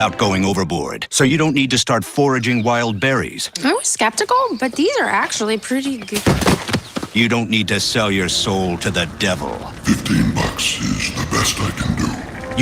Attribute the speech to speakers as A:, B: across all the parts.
A: without going overboard, so you don't need to start foraging wild berries.
B: I was skeptical, but these are actually pretty good.
A: You don't need to sell your soul to the devil.
C: $15 is the best I can do.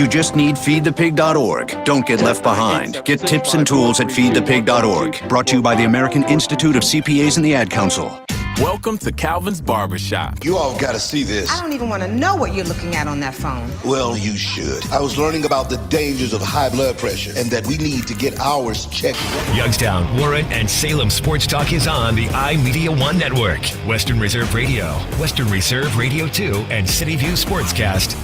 A: You just need feedthepig.org. Don't get left behind. Get tips and tools at feedthepig.org. Brought to you by the American Institute of CPAs and the Ad Council.
D: Welcome to Calvin's Barbershop.
E: You all gotta see this.
F: I don't even want to know what you're looking at on that phone.
E: Well, you should. I was learning about the dangers of high blood pressure and that we need to get ours checked.
G: Youngstown, Warren, and Salem Sports Talk is on the iMedia One Network. Western Reserve Radio, Western Reserve Radio 2, and City View Sportscast.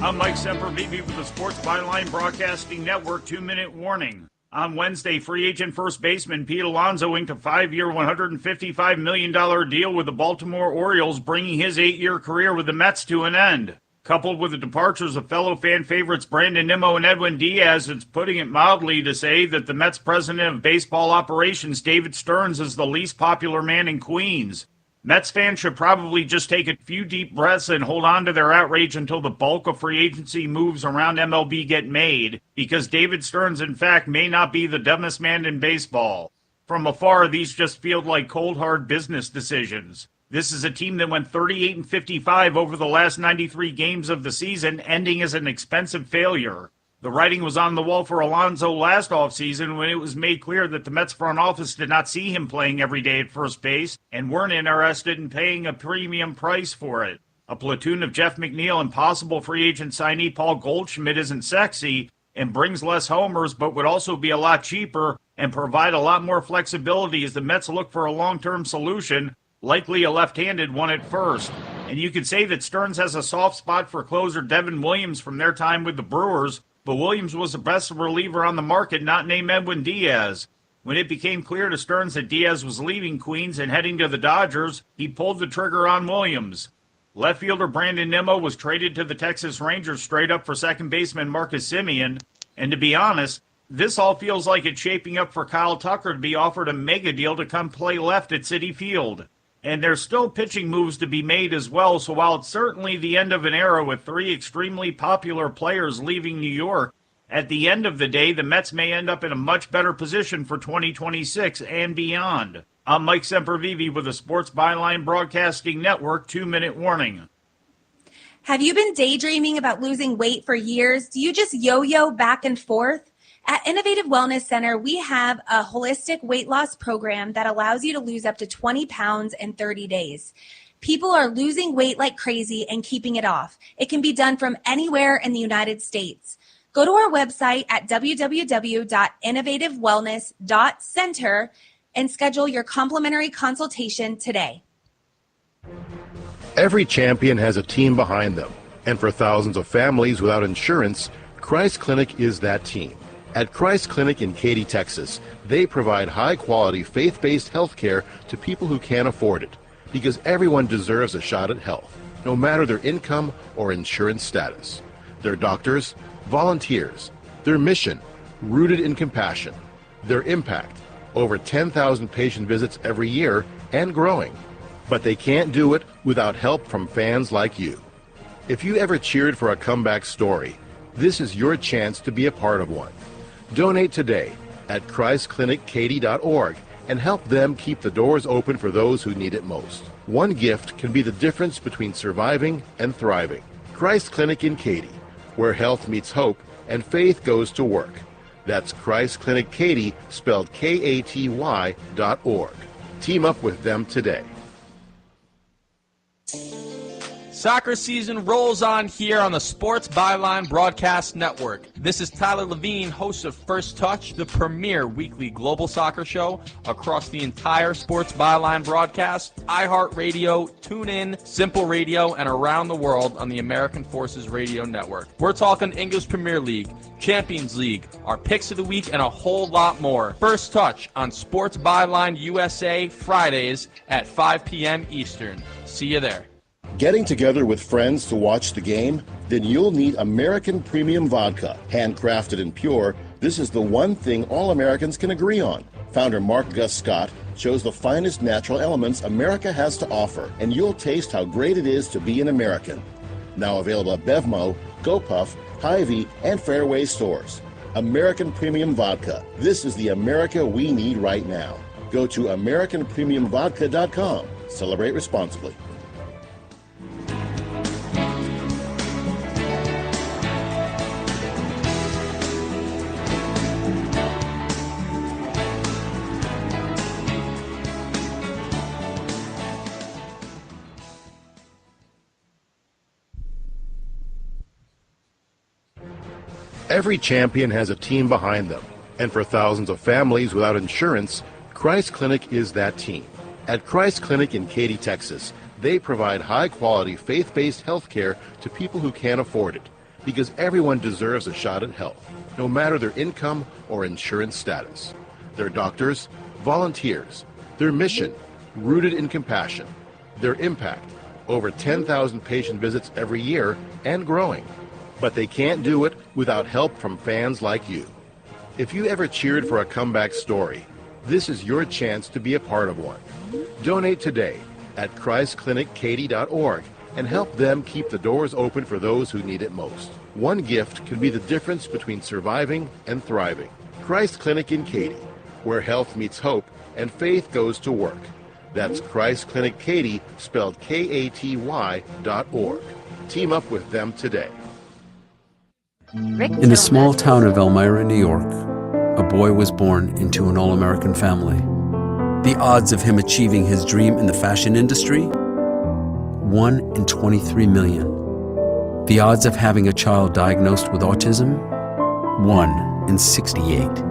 H: I'm Mike Sempervive with the Sports Byline Broadcasting Network 2-minute warning. On Wednesday, free agent first baseman Pete Alonso inked a 5-year, $155 million deal with the Baltimore Orioles, bringing his 8-year career with the Mets to an end. Coupled with the departures of fellow fan favorites Brandon Nimmo and Edwin Diaz, it's putting it mildly to say that the Mets president of baseball operations, David Stearns, is the least popular man in Queens. Mets fans should probably just take a few deep breaths and hold on to their outrage until the bulk of free agency moves around MLB get made, because David Stearns, in fact, may not be the dumbest man in baseball. From afar, these just feel like cold, hard business decisions. This is a team that went 38-55 over the last 93 games of the season, ending as an expensive failure. The writing was on the wall for Alonso last offseason when it was made clear that the Mets front office did not see him playing every day at first base and weren't interested in paying a premium price for it. A platoon of Jeff McNeil and possible free agent signee Paul Goldschmidt isn't sexy and brings less homers, but would also be a lot cheaper and provide a lot more flexibility as the Mets look for a long-term solution, likely a left-handed one at first. And you could say that Stearns has a soft spot for closer Devin Williams from their time with the Brewers, but Williams was the best reliever on the market, not named Edwin Diaz. When it became clear to Stearns that Diaz was leaving Queens and heading to the Dodgers, he pulled the trigger on Williams. Left fielder Brandon Nimmo was traded to the Texas Rangers straight up for second baseman Marcus Semien, and to be honest, this all feels like it's shaping up for Kyle Tucker to be offered a mega deal to come play left at Citi Field. And there's still pitching moves to be made as well, so while it's certainly the end of an era with three extremely popular players leaving New York, at the end of the day, the Mets may end up in a much better position for 2026 and beyond. I'm Mike Sempervive with the Sports Byline Broadcasting Network 2-minute warning.
I: Have you been daydreaming about losing weight for years? Do you just yo-yo back and forth? At Innovative Wellness Center, we have a holistic weight loss program that allows you to lose up to 20 pounds in 30 days. People are losing weight like crazy and keeping it off. It can be done from anywhere in the United States. Go to our website at www.innovativewellness.center and schedule your complimentary consultation today.
J: Every champion has a team behind them, and for thousands of families without insurance, Christ Clinic is that team. At Christ Clinic in Katy, Texas, they provide high-quality, faith-based health care to people who can't afford it, because everyone deserves a shot at health, no matter their income or insurance status. Their doctors, volunteers, their mission, rooted in compassion, their impact, over 10,000 patient visits every year and growing. But they can't do it without help from fans like you. If you ever cheered for a comeback story, this is your chance to be a part of one. Donate today at ChristClinicKaty.org and help them keep the doors open for those who need it most. One gift can be the difference between surviving and thriving. Christ Clinic in Katy, where health meets hope and faith goes to work. That's Christ Clinic Katy, spelled Katy.org. Team up with them today.
K: Soccer season rolls on here on the Sports Byline Broadcast Network. This is Tyler Levine, host of First Touch, the premier weekly global soccer show across the entire Sports Byline broadcast, iHeartRadio, TuneIn, Simple Radio, and around the world on the American Forces Radio Network. We're talking English Premier League, Champions League, our picks of the week, and a whole lot more. First Touch on Sports Byline USA Fridays at 5 p.m. Eastern. See you there.
J: Getting together with friends to watch the game? Then you'll need American Premium Vodka. Handcrafted and pure, this is the one thing all Americans can agree on. Founder Mark Gus Scott shows the finest natural elements America has to offer, and you'll taste how great it is to be an American. Now available at Bevmo, GoPuff, Hy-Vee, and Fairway stores. American Premium Vodka. This is the America we need right now. Go to AmericanPremiumVodka.com. Celebrate responsibly. Every champion has a team behind them, and for thousands of families without insurance, Christ Clinic is that team. At Christ Clinic in Katy, Texas, they provide high-quality, faith-based health care to people who can't afford it, because everyone deserves a shot at health, no matter their income or insurance status. Their doctors, volunteers, their mission, rooted in compassion, their impact, over 10,000 patient visits every year and growing. But they can't do it without help from fans like you. If you ever cheered for a comeback story, this is your chance to be a part of one. Donate today at ChristClinicKaty.org and help them keep the doors open for those who need it most. One gift can be the difference between surviving and thriving. Christ Clinic in Katy, where health meets hope and faith goes to work. That's Christ Clinic Katy, spelled Katy.org. Team up with them today.
L: In the small town of Elmira, New York, a boy was born into an all-American family. The odds of him achieving his dream in the fashion industry? 1 in 23 million. The odds of having a child diagnosed with autism? 1 in 68.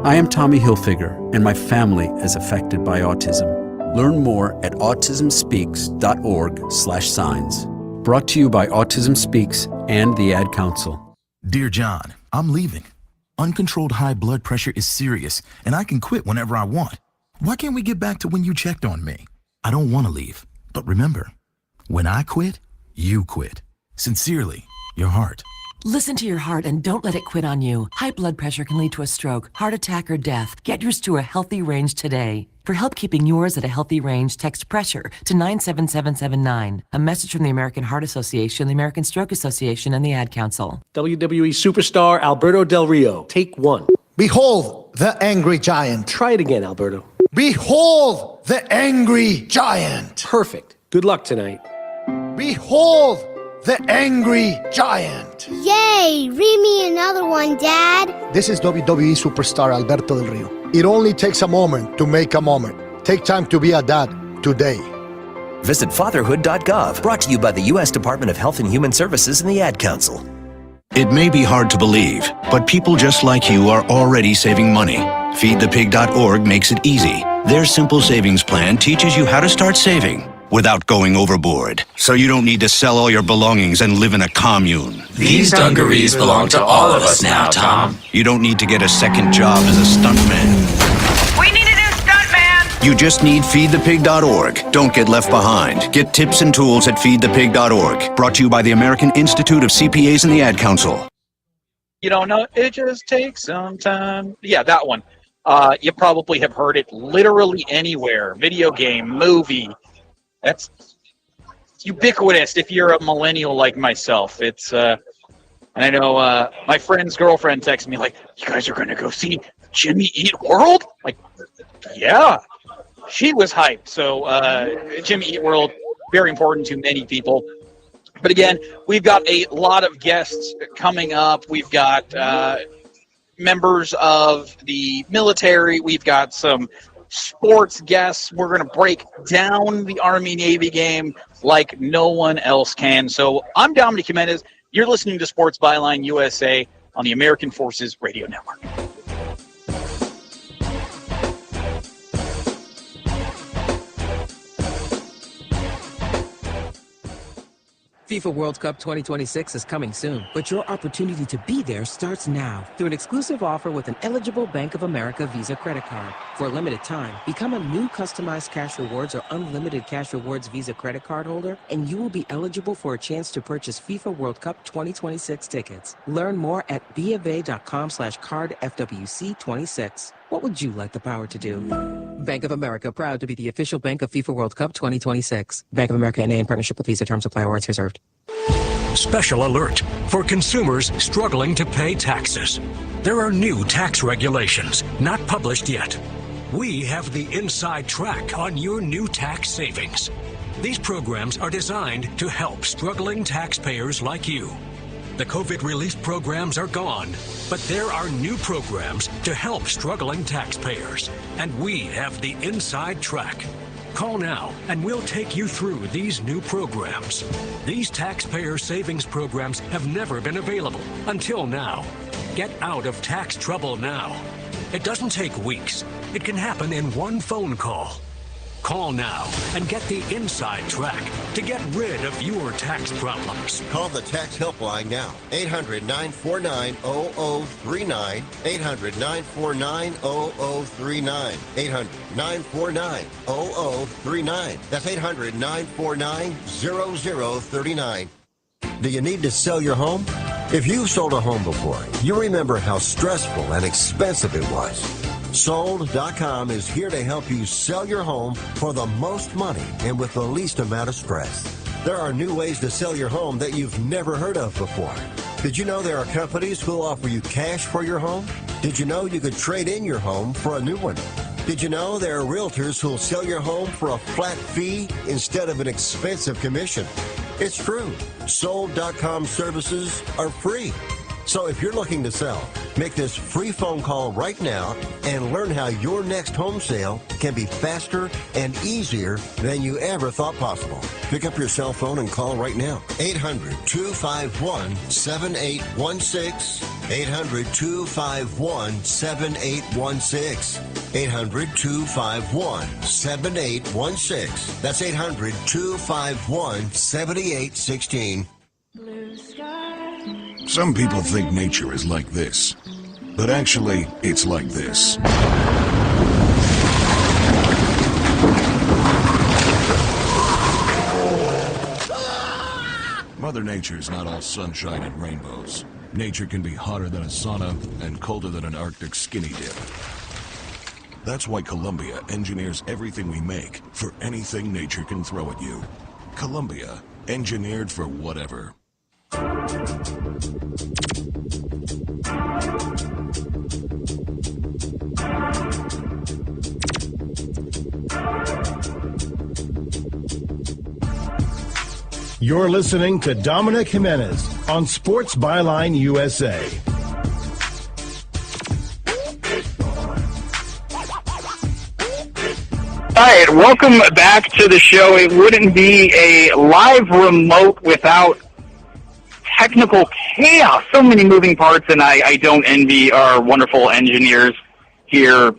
L: I am Tommy Hilfiger, and my family is affected by autism. Learn more at autismspeaks.org/signs. Brought to you by Autism Speaks and the Ad Council.
M: Dear John, I'm leaving. Uncontrolled high blood pressure is serious, and I can quit whenever I want. Why can't we get back to when you checked on me? I don't want to leave, but remember, when I quit, you quit. Sincerely, your heart.
N: Listen to your heart and don't let it quit on you. High blood pressure can lead to a stroke, heart attack, or death. Get yours to a healthy range today. For help keeping yours at a healthy range, text PRESSURE to 97779. A message from the American Heart Association, the American Stroke Association, and the Ad Council.
O: WWE superstar Alberto Del Rio. Take one.
P: Behold the angry giant.
O: Try it again, Alberto.
P: Behold the angry giant.
O: Perfect. Good luck tonight.
P: Behold the angry giant.
Q: Yay! Read me another one, Dad.
P: This is WWE superstar Alberto Del Rio. It only takes a moment to make a moment. Take time to be a dad today.
R: Visit fatherhood.gov, brought to you by the U.S. Department of Health and Human Services and the Ad Council.
A: It may be hard to believe, but people just like you are already saving money. FeedThePig.org makes it easy. Their simple savings plan teaches you how to start saving without going overboard. So you don't need to sell all your belongings and live in a commune.
S: These dungarees belong to all of us now, Tom.
A: You don't need to get a second job as a stuntman.
T: We need a new stuntman!
A: You just need FeedThePig.org. Don't get left behind. Get tips and tools at FeedThePig.org. Brought to you by the American Institute of CPAs and the Ad Council.
U: You don't know, it just takes some time. Yeah, that one. You probably have heard it literally anywhere. Video game, movie. That's ubiquitous if you're a millennial like myself. It's, and I know my friend's girlfriend texted me like, you guys are going to go see Jimmy Eat World? Like, yeah. She was hyped. So Jimmy Eat World, very important to many people. But again, we've got a lot of guests coming up. We've got members of the military. We've got some sports guests. We're going to break down the Army-Navy game like no one else can. So I'm Dominic Jimenez. You're listening to Sports Byline USA on the American Forces Radio Network.
B: FIFA World Cup 2026 is coming soon, but your opportunity to be there starts now through an exclusive offer with an eligible Bank of America Visa credit card. For a limited time, become a new customized Cash Rewards or unlimited Cash Rewards Visa credit card holder, and you will be eligible for a chance to purchase FIFA World Cup 2026 tickets. Learn more at BofA.com/cardFWC26. What would you like the power to do? Bank of America, proud to be the official bank of FIFA World Cup 2026. Bank of America NA in partnership with Visa. Terms apply. Awards reserved.
V: Special alert for consumers struggling to pay taxes. There are new tax regulations, not published yet. We have the inside track on your new tax savings. These programs are designed to help struggling taxpayers like you. The COVID relief programs are gone, but there are new programs to help struggling taxpayers, and we have the inside track. Call now and we'll take you through these new programs. These taxpayer savings programs have never been available until now. Get out of tax trouble now. It doesn't take weeks. It can happen in one phone call. Call now and get the inside track to get rid of your tax problems.
W: Call the tax helpline now. 800-949-0039. 800-949-0039. 800-949-0039. That's 800-949-0039. Do you need to sell your home? If you've sold a home before, you remember how stressful and expensive it was. Sold.com is here to help you sell your home for the most money and with the least amount of stress. There are new ways to sell your home that you've never heard of before. Did you know there are companies who'll offer you cash for your home? Did you know you could trade in your home for a new one? Did you know there are realtors who'll sell your home for a flat fee instead of an expensive commission? It's true. Sold.com services are free. So if you're looking to sell, make this free phone call right now and learn how your next home sale can be faster and easier than you ever thought possible. Pick up your cell phone and call right now. 800-251-7816. 800-251-7816. 800-251-7816. That's 800-251-7816.
C: Some people think nature is like this, but actually, it's like this. Mother Nature's not all sunshine and rainbows. Nature can be hotter than a sauna and colder than an Arctic skinny dip. That's why Columbia engineers everything we make for anything nature can throw at you. Columbia, engineered for whatever.
X: You're listening to Dominic Jimenez on Sports Byline USA.
U: All right, welcome back to the show. It wouldn't be a live remote without technical chaos. So many moving parts, and I don't envy our wonderful engineers here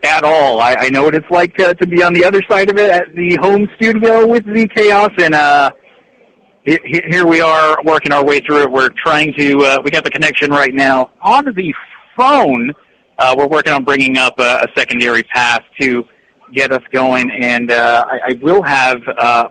U: at all. I know what it's like to be on the other side of it at the home studio with the chaos, and here we are working our way through it. We're trying to, we got the connection right now on the phone. We're working on bringing up a secondary path to get us going, and I will have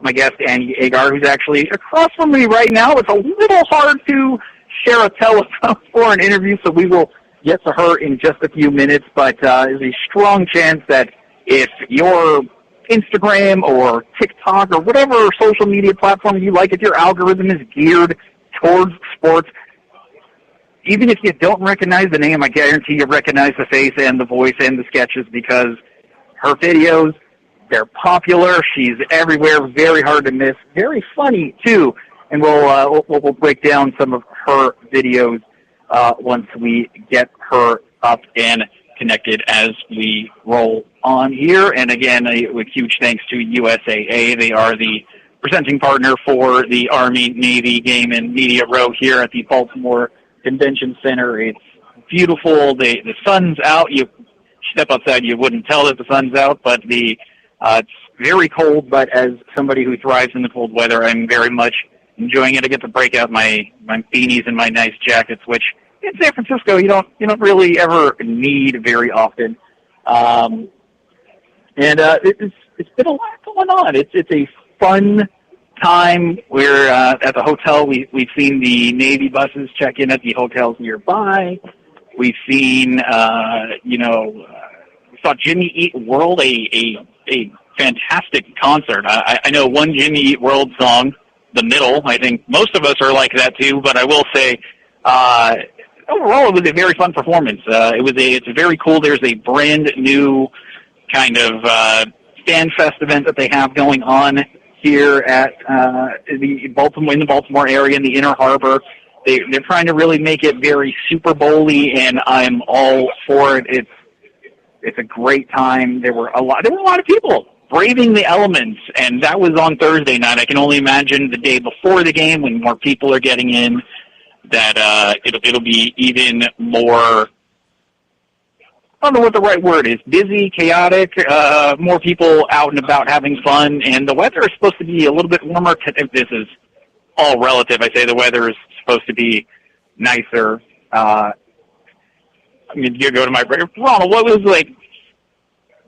U: my guest, Annie Agar, who's actually across from me right now. It's a little hard to share a telephone for an interview, so we will get to her in just a few minutes, but there's a strong chance that if your Instagram or TikTok or whatever social media platform you like, if your algorithm is geared towards sports, even if you don't recognize the name, I guarantee you recognize the face and the voice and the sketches, because her videos, they're popular. She's everywhere, very hard to miss, very funny too. And we'll break down some of her videos once we get her up and connected as we roll on here. And again, a huge thanks to USAA. They are the presenting partner for the Army-Navy Game and Media Row here at the Baltimore Convention Center. It's beautiful. The sun's out. You step outside, you wouldn't tell that the sun's out, but it's very cold. But as somebody who thrives in the cold weather, I'm very much enjoying it. I get to break out my beanies and my nice jackets, which in San Francisco you don't really ever need very often. It's been a lot going on. It's a fun time. We're at the hotel. We've seen the Navy buses check in at the hotels nearby. We've seen we saw Jimmy Eat World, a fantastic concert. I know one Jimmy Eat World song, The Middle. I think most of us are like that too. But I will say, overall, it was a very fun performance. It's very cool. There's a brand new kind of fan fest event that they have going on here at in the Baltimore area in the Inner Harbor. They're trying to really make it very Super Bowl-y, and I'm all for it. It's a great time. There were a lot of people braving the elements, and that was on Thursday night. I can only imagine the day before the game when more people are getting in that it'll be even more. I don't know what the right word is. Busy, chaotic, more people out and about having fun, and the weather is supposed to be a little bit warmer. This is all relative. I say the weather is supposed to be nicer. You go to my Ronald. What was like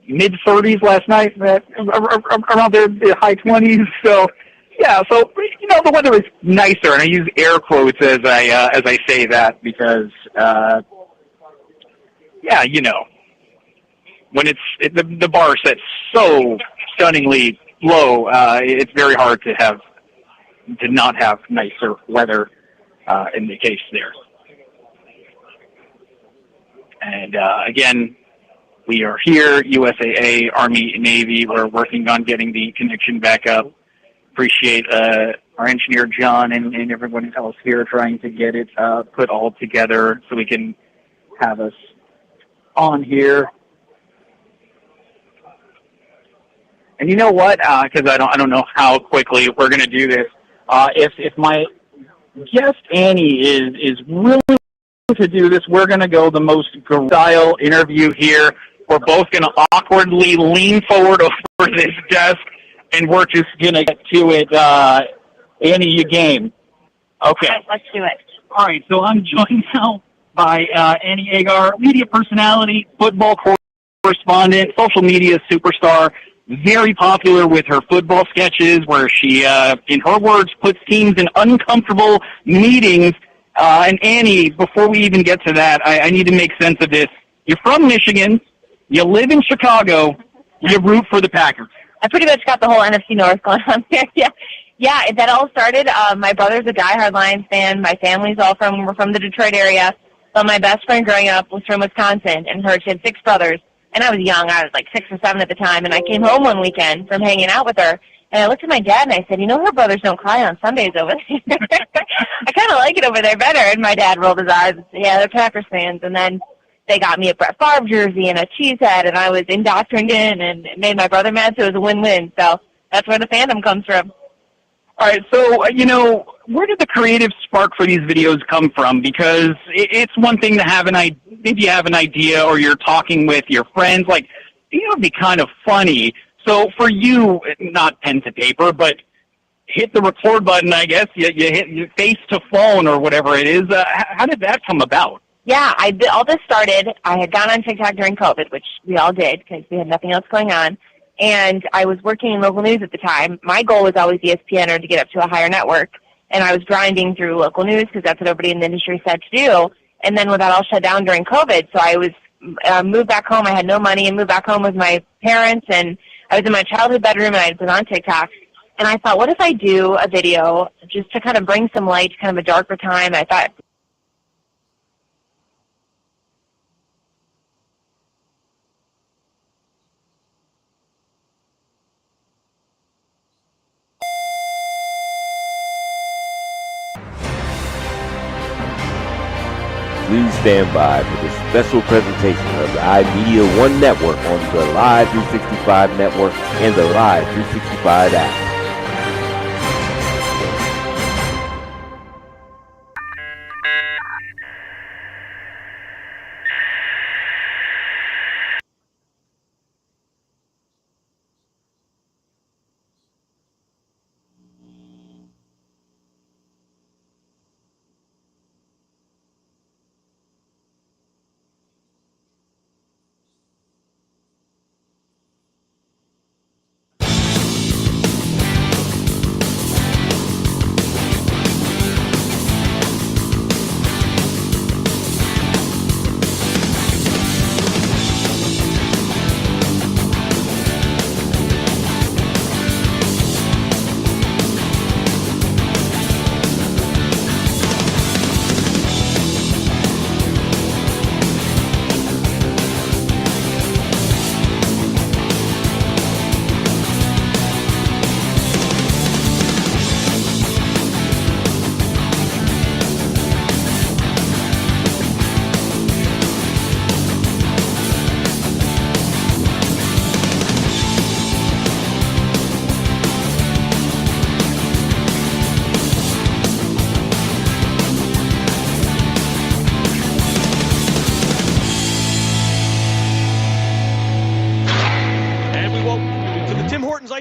U: mid-30s last night? Around the high 20s. So yeah. So the weather is nicer, and I use air quotes as I say that because. When the bar set so stunningly low, it's very hard to not have nicer weather in the case there. And again, we are here, USAA, Army, Navy. We're working on getting the connection back up. Appreciate our engineer John and everyone else here trying to get it put all together so we can have us on here. And you know what? Because I don't know how quickly we're going to do this. If my guest Annie is willing to do this, we're going to go the most style interview here. We're both going to awkwardly lean forward over this desk, and we're just going to get to it. Annie, you game? Okay.
T: Let's do it.
U: All right. So I'm joined now by Annie Agar, media personality, football correspondent, social media superstar. Very popular with her football sketches where she, in her words, puts teams in uncomfortable meetings. And Annie, before we even get to that, I need to make sense of this. You're from Michigan. You live in Chicago. You root for the Packers.
T: I pretty much got the whole NFC North going on there. Yeah, that all started. My brother's a diehard Lions fan. My family's all we're from the Detroit area. But my best friend growing up was from Wisconsin, and she had 6 brothers. And I was young. I was like 6 or 7 at the time. And I came home one weekend from hanging out with her. And I looked at my dad and I said, her brothers don't cry on Sundays over there. I kind of like it over there better. And my dad rolled his eyes and said, yeah, they're Packers fans. And then they got me a Brett Favre jersey and a cheesehead. And I was indoctrinated and it made my brother mad. So it was a win-win. So that's where the fandom comes from.
U: All right, so, where did the creative spark for these videos come from? Because it's one thing to have maybe you have an idea or you're talking with your friends. Like, it'd be kind of funny. So for you, not pen to paper, but hit the record button, I guess. You hit your face to phone or whatever it is. How did that come about?
T: Yeah, all this started, I had gone on TikTok during COVID, which we all did because we had nothing else going on. And I was working in local news at the time. My goal was always ESPN or to get up to a higher network. And I was grinding through local news because that's what everybody in the industry said to do. And then when that all shut down during COVID, so I was moved back home. I had no money and moved back home with my parents. And I was in my childhood bedroom and I had been on TikTok. And I thought, what if I do a video just to kind of bring some light to kind of a darker time? I thought,
D: Please stand by for this special presentation of the iMedia One Network on the Live 365 Network and the Live 365 app.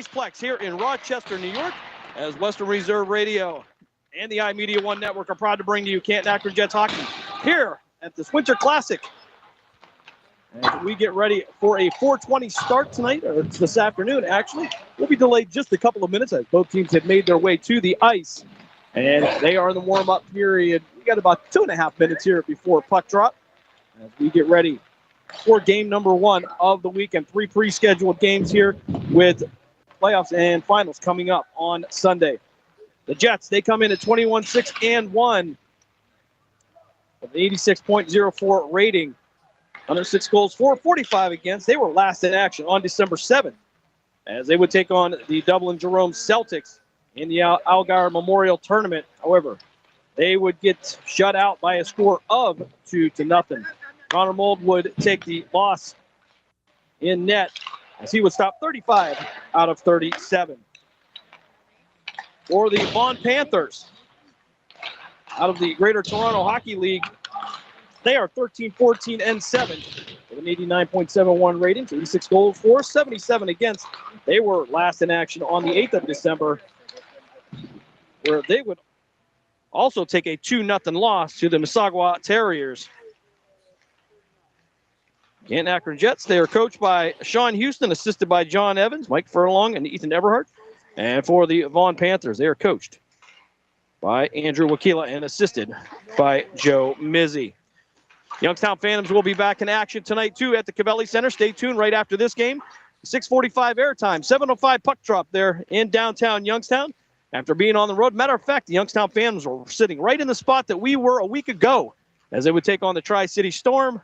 E: Iceplex here in Rochester, New York, as Western Reserve Radio and the iMedia One Network are proud to bring to you Canton Akron Jets hockey here at this Winter Classic. As we get ready for a 4:20 start tonight, or it's this afternoon actually. We'll be delayed just a couple of minutes as both teams have made their way to the ice. And they are in the warm-up period. We got about 2.5 minutes here before puck drop as we get ready for game number 1 of the weekend. 3 pre-scheduled games here with playoffs and finals coming up on Sunday. The Jets, they come in at 21-6-1 with an 86.04 rating. 106 goals for, 45 against. They were last in action on December 7th as they would take on the Dublin Jerome Celtics in the Algar Memorial Tournament. However, they would get shut out by a score of 2-0. Connor Mold would take the loss in net as he would stop 35 out of 37. For the Vaughan Panthers, out of the Greater Toronto Hockey League, they are 13-14-7 with an 89.71 rating, 86 goals for, 77 against. They were last in action on the 8th of December, where they would also take a 2-0 loss to the Mississauga Terriers. Canton Akron Jets, they are coached by Sean Houston, assisted by John Evans, Mike Furlong, and Ethan Eberhardt. And for the Vaughan Panthers, they are coached by Andrew Wakila and assisted by Joe Mizzi. Youngstown Phantoms will be back in action tonight, too, at the Cavelli Center. Stay tuned right after this game. 6:45 airtime, 7:05 puck drop there in downtown Youngstown. After being on the road, matter of fact, the Youngstown Phantoms were sitting right in the spot that we were a week ago as they would take on the Tri-City Storm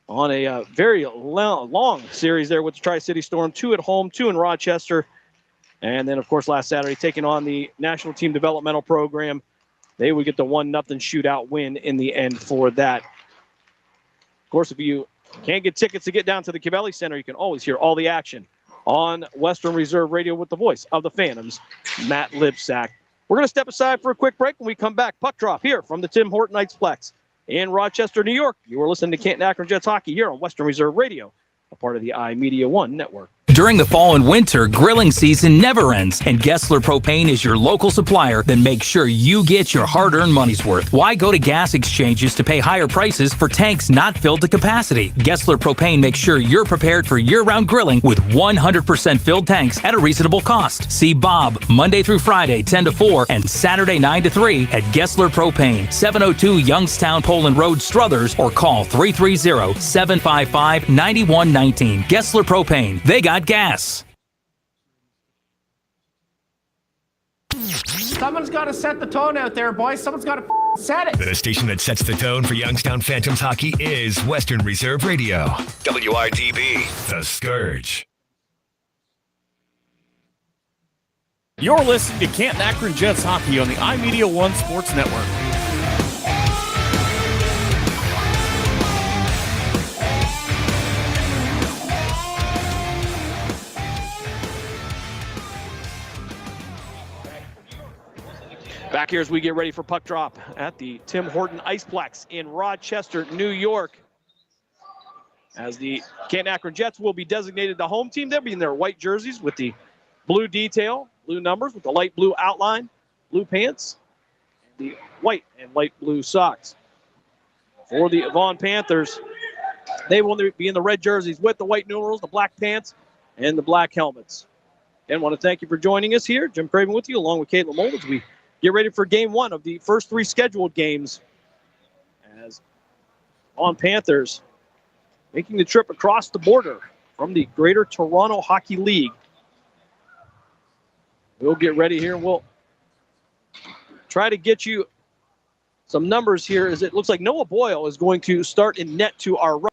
E: on a very long series there with the Tri-City Storm. 2 at home, 2 in Rochester. And then, of course, last Saturday, taking on the National Team Developmental Program. They would get the 1-0 shootout win in the end for that. Of course, if you can't get tickets to get down to the Cavelli Center, you can always hear all the action on Western Reserve Radio with the voice of the Phantoms, Matt Lipsack. We're going to step aside for a quick break. When we come back, puck drop here from the Tim Horton Iceplex in Rochester, New York. You are listening to Canton Akron Jets hockey here on Western Reserve Radio, a part of the iMedia One Network.
F: During the fall and winter, grilling season never ends, and Gessler Propane is your local supplier that makes sure you get your hard-earned money's worth. Why go to gas exchanges to pay higher prices for tanks not filled to capacity? Gessler Propane makes sure you're prepared for year-round grilling with 100% filled tanks at a reasonable cost. See Bob Monday through Friday, 10 to 4, and Saturday, 9 to 3 at Gessler Propane, 702 Youngstown Poland Road, Struthers, or call 330-755-9119. Gessler Propane. They got gas.
G: Someone's got to set the tone out there, boys. Someone's got to set it.
H: The station that sets the tone for Youngstown Phantoms hockey is Western Reserve Radio. WRDB, The Scourge.
Y: You're listening to Canton Akron Jets hockey on the iMedia One Sports Network.
E: Back here as we get ready for puck drop at the Tim Horton Iceplex in Rochester, New York. As the Canton Akron Jets will be designated the home team. They'll be in their white jerseys with the blue detail, blue numbers with the light blue outline, blue pants, and the white and light blue socks. For the Vaughan Panthers, they will be in the red jerseys with the white numerals, the black pants, and the black helmets. Again, want to thank you for joining us here. Jim Craven with you, along with Caitlin Mold, as we get ready for game 1 of the first 3 scheduled games. As Vaughan Panthers making the trip across the border from the Greater Toronto Hockey League. We'll get ready here and we'll try to get you some numbers here as it looks like Noah Boyle is going to start in net to our right.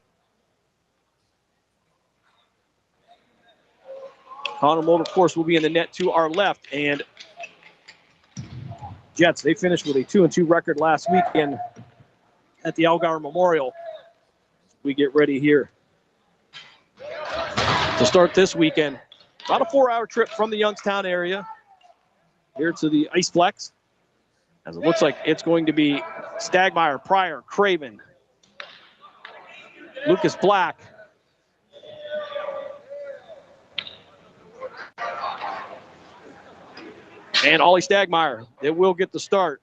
E: Connor Mold, of course, will be in the net to our left. And Jets, they finished with a 2-2 record last weekend at the Algar Memorial. We get ready here to start this weekend. About a 4-hour trip from the Youngstown area here to the Iceplex. As it looks like it's going to be Stagmeyer, Pryor, Craven, Lucas Black, And Ollie Stagmeyer, it will get the start.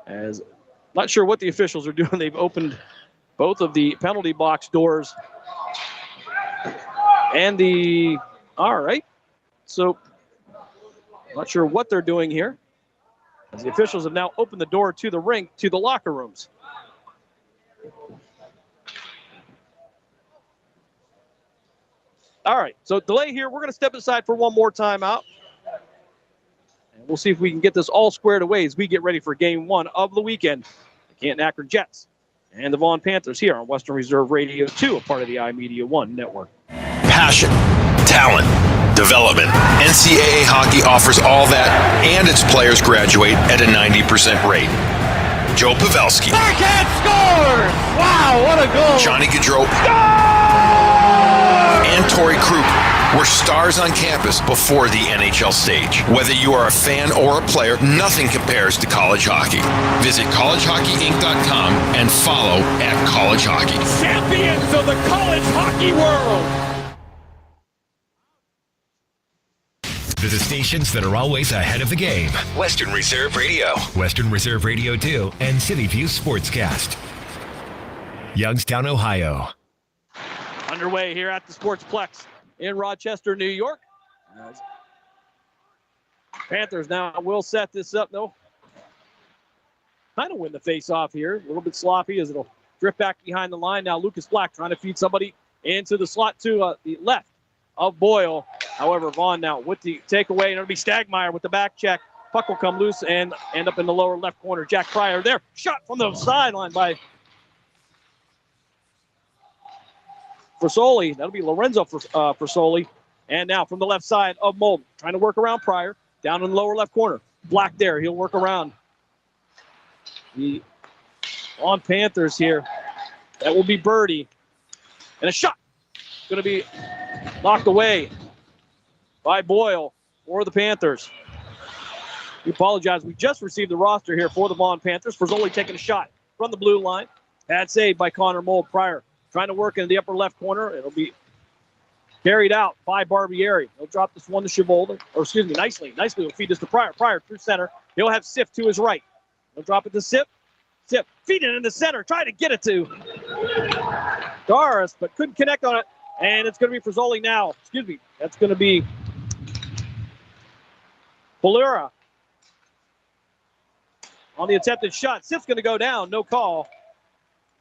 E: As not sure what the officials are doing. They've opened both of the penalty box doors. And all right. So not sure what they're doing here. As the officials have now opened the door to the rink, to the locker rooms. All right, so delay here. We're going to step aside for one more timeout. And we'll see if we can get this all squared away as we get ready for game one of the weekend. The Canton Akron Jets and the Vaughn Panthers here on Western Reserve Radio 2, a part of the iMedia 1 network.
I: Passion, talent, development. NCAA hockey offers all that, and its players graduate at a 90% rate. Joe Pavelski.
J: Backhand score! Wow, what a goal!
I: Johnny Gaudreau. And Torrey Croup were stars on campus before the NHL stage. Whether you are a fan or a player, nothing compares to college hockey. Visit collegehockeyinc.com and follow @collegehockey.
J: Champions of the college hockey world!
H: The stations that are always ahead of the game.
I: Western Reserve Radio.
H: Western Reserve Radio 2 and City View Sportscast. Youngstown, Ohio.
E: Underway here at the Sportsplex in Rochester, New York. Panthers now will set this up, though. Kind of win the face-off here. A little bit sloppy as it'll drift back behind the line. Now Lucas Black trying to feed somebody into the slot to the left of Boyle. However, Vaughn now with the takeaway, and it'll be Stagmeyer with the back check. Puck will come loose and end up in the lower left corner. Jack Pryor there. Shot from the sideline by Forsoli. That'll be Lorenzo Forsoli. And now from the left side of Molden, trying to work around Pryor. Down in the lower left corner. Black there. He'll work around the on Panthers here. That will be Birdie. And a shot. Going to be knocked away by Boyle for the Panthers. We apologize. We just received the roster here for the Vaughn Panthers. Forsoli taking a shot from the blue line. Bad save by Connor Mold. Pryor trying to work in the upper left corner. It'll be carried out by Barbieri. He'll drop this one to Chivolda. Or excuse me, nicely. He'll feed this to Pryor. Pryor through center. He'll have Sif to his right. He'll drop it to Sif. Sif feed it in the center. Try to get it to Doris, but couldn't connect on it. And it's going to be Forsoli now. Excuse me. That's going to be Polura on the attempted shot. Sif's going to go down. No call.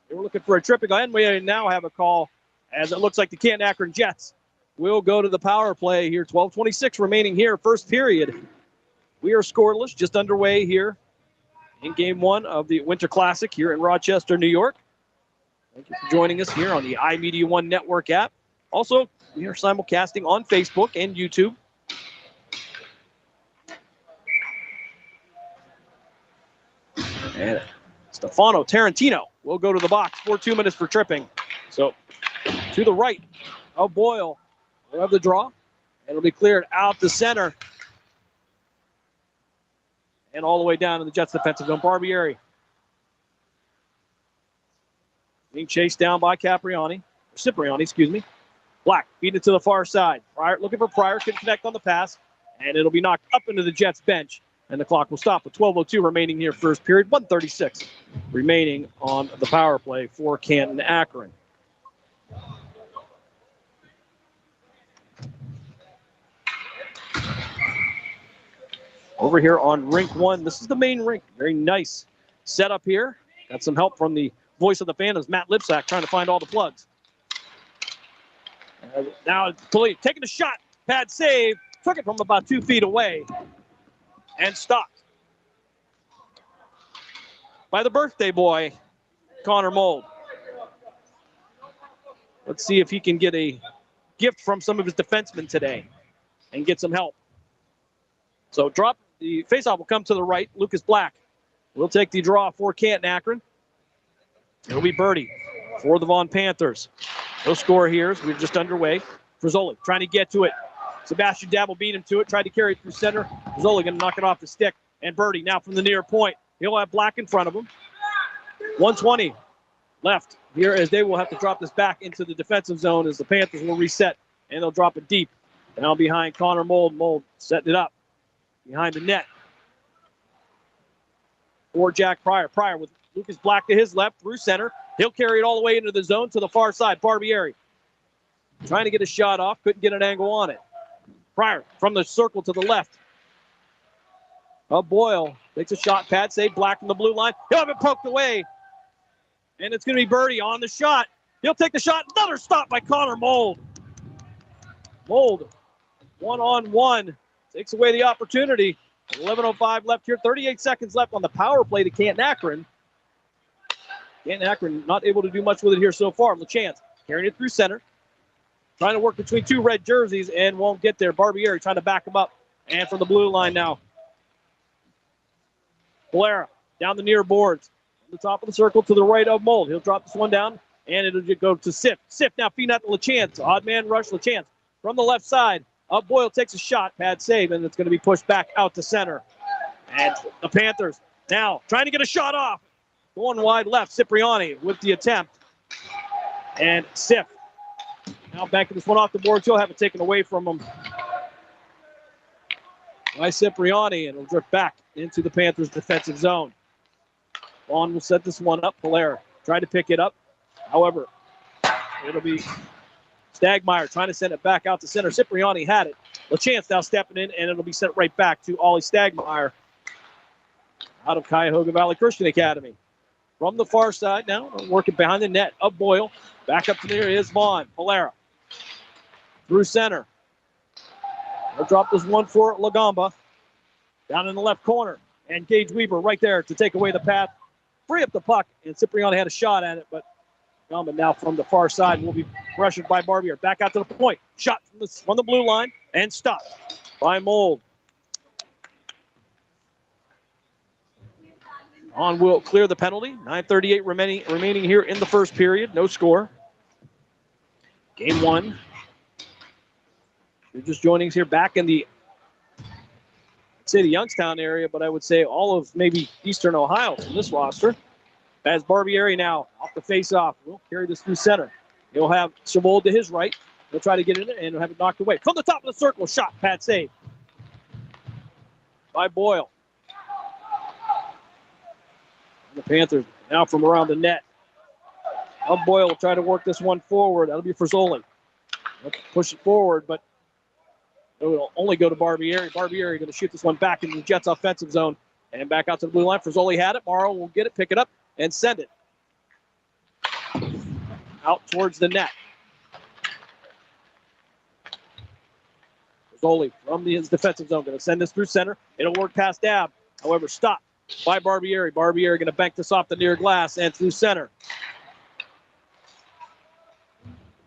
E: They were looking for a tripping, and we now have a call as it looks like the Canton Akron Jets will go to the power play here. 12:26 remaining here, first period. We are scoreless, just underway here in game one of the Winter Classic here in Rochester, New York. Thank you for joining us here on the iMedia 1 Network app. Also, we are simulcasting on Facebook and YouTube. And Stefano Tarantino will go to the box for 2 minutes for tripping. So to the right of Boyle. We'll have the draw. It'll be cleared out the center. And all the way down to the Jets defensive zone. Barbieri being chased down by Cipriani, excuse me. Black feed it to the far side. Pryor looking for Pryor, couldn't connect on the pass, and it'll be knocked up into the Jets bench, and the clock will stop with 12:02 remaining here, first period. 1:36 remaining on the power play for Canton Akron. Over here on rink one, this is the main rink. Very nice setup here. Got some help from the voice of the Phantoms, Matt Lipsack, trying to find all the plugs. Now taking a shot, pad save, took it from about 2 feet away and stopped by the birthday boy, Connor Mold. Let's see if he can get a gift from some of his defensemen today and get some help. So the faceoff will come to the right. Lucas Black will take the draw for Canton Akron. It'll be Birdie for the Vaughn Panthers. No score here as we're just underway. Forsoli trying to get to it. Sebastian Dabble beat him to it. Tried to carry it through center. Forsoli going to knock it off the stick. And Birdie now from the near point. He'll have Black in front of him. 1:20 left here as they will have to drop this back into the defensive zone as the Panthers will reset and they'll drop it deep. Down behind Connor Mold. Mold setting it up behind the net. For Jack Pryor. Pryor with Lucas Black to his left through center. He'll carry it all the way into the zone to the far side. Barbieri trying to get a shot off. Couldn't get an angle on it. Pryor from the circle to the left. Boyle takes a shot. Pad save. Black from the blue line. He'll have it poked away. And it's going to be Birdie on the shot. He'll take the shot. Another stop by Connor Mold. Mold, 1-on-1. Takes away the opportunity. 11:05 left here. 38 seconds left on the power play to Canton Akron. Canton Akron not able to do much with it here so far. LaChance carrying it through center. Trying to work between two red jerseys and won't get there. Barbieri trying to back him up. And from the blue line now. Valera down the near boards. From the top of the circle to the right of Mold. He'll drop this one down. And it'll just go to Sif. Sif now feeding out to LaChance. Odd man rush. LaChance from the left side. Boyle takes a shot. Pad save. And it's going to be pushed back out to center. And the Panthers now trying to get a shot off. Going wide left. Cipriani with the attempt. And Sif now backing this one off the board. He'll have it taken away from him by Cipriani. And it'll drift back into the Panthers' defensive zone. Vaughn will set this one up. Hilaire tried to pick it up. However, it'll be Stagmeyer trying to send it back out to center. Cipriani had it. LaChance now stepping in, and it'll be sent right back to Ollie Stagmeyer out of Cuyahoga Valley Christian Academy. From the far side now, working behind the net of Boyle. Back up to there is Vaughn. Valera through center. They'll drop this one for Lagamba. Down in the left corner. And Gage Weaver right there to take away the path. Free up the puck. And Cipriani had a shot at it, but Lagamba now from the far side will be pressured by Barbier. Back out to the point. Shot from the blue line and stopped by Mold. On will clear the penalty. 9:38 remaining here in the first period. No score. Game one. You're just joining us here back in the, I'd say the Youngstown area, but I would say all of maybe Eastern Ohio from this roster. As Barbieri now off the face-off. Will carry this through center. He'll have Chavold to his right. He'll try to get in it and he'll have it knocked away. From the top of the circle, shot, pad save by Boyle. And the Panthers now from around the net. Boyle will try to work this one forward. That'll be Frizzoli. Let's push it forward, but it will only go to Barbieri. Barbieri going to shoot this one back into the Jets' offensive zone and back out to the blue line. Frizzoli had it. Morrow will get it, pick it up, and send it out towards the net. Frizzoli from his defensive zone going to send this through center. It'll work past Dab. However, stopped by Barbieri. Barbieri going to bank this off the near glass and through center.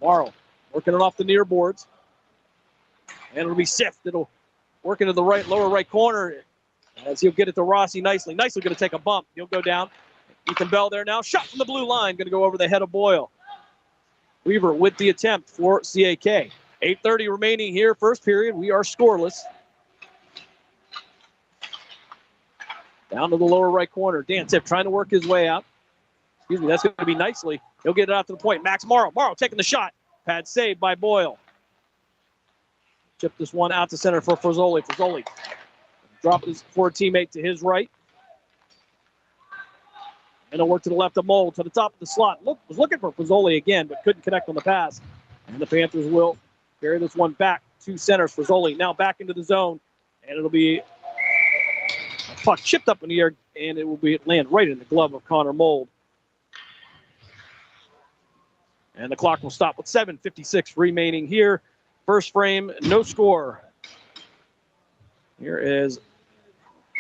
E: Morrow working it off the near boards. And it'll be Sift. It'll work into the right, lower right corner as he'll get it to Rossi nicely. Nicely going to take a bump. He'll go down. Ethan Bell there now. Shot from the blue line. Going to go over the head of Boyle. Weaver with the attempt for CAK. 8:30 remaining here. First period. We are scoreless. Down to the lower right corner. Dan Tip trying to work his way out. Excuse me. That's going to be nicely. He'll get it out to the point. Max Morrow. Morrow taking the shot. Pad saved by Boyle. Chip this one out to center for Frizzoli. Frizzoli dropped his forward teammate to his right. And he'll work to the left of Mold to the top of the slot. Was looking for Frizzoli again, but couldn't connect on the pass. And the Panthers will carry this one back to center. Frizzoli now back into the zone. And it'll be a puck chipped up in the air, and it will be land right in the glove of Connor Mold. And the clock will stop with 7:56 remaining here. First frame, no score. Here is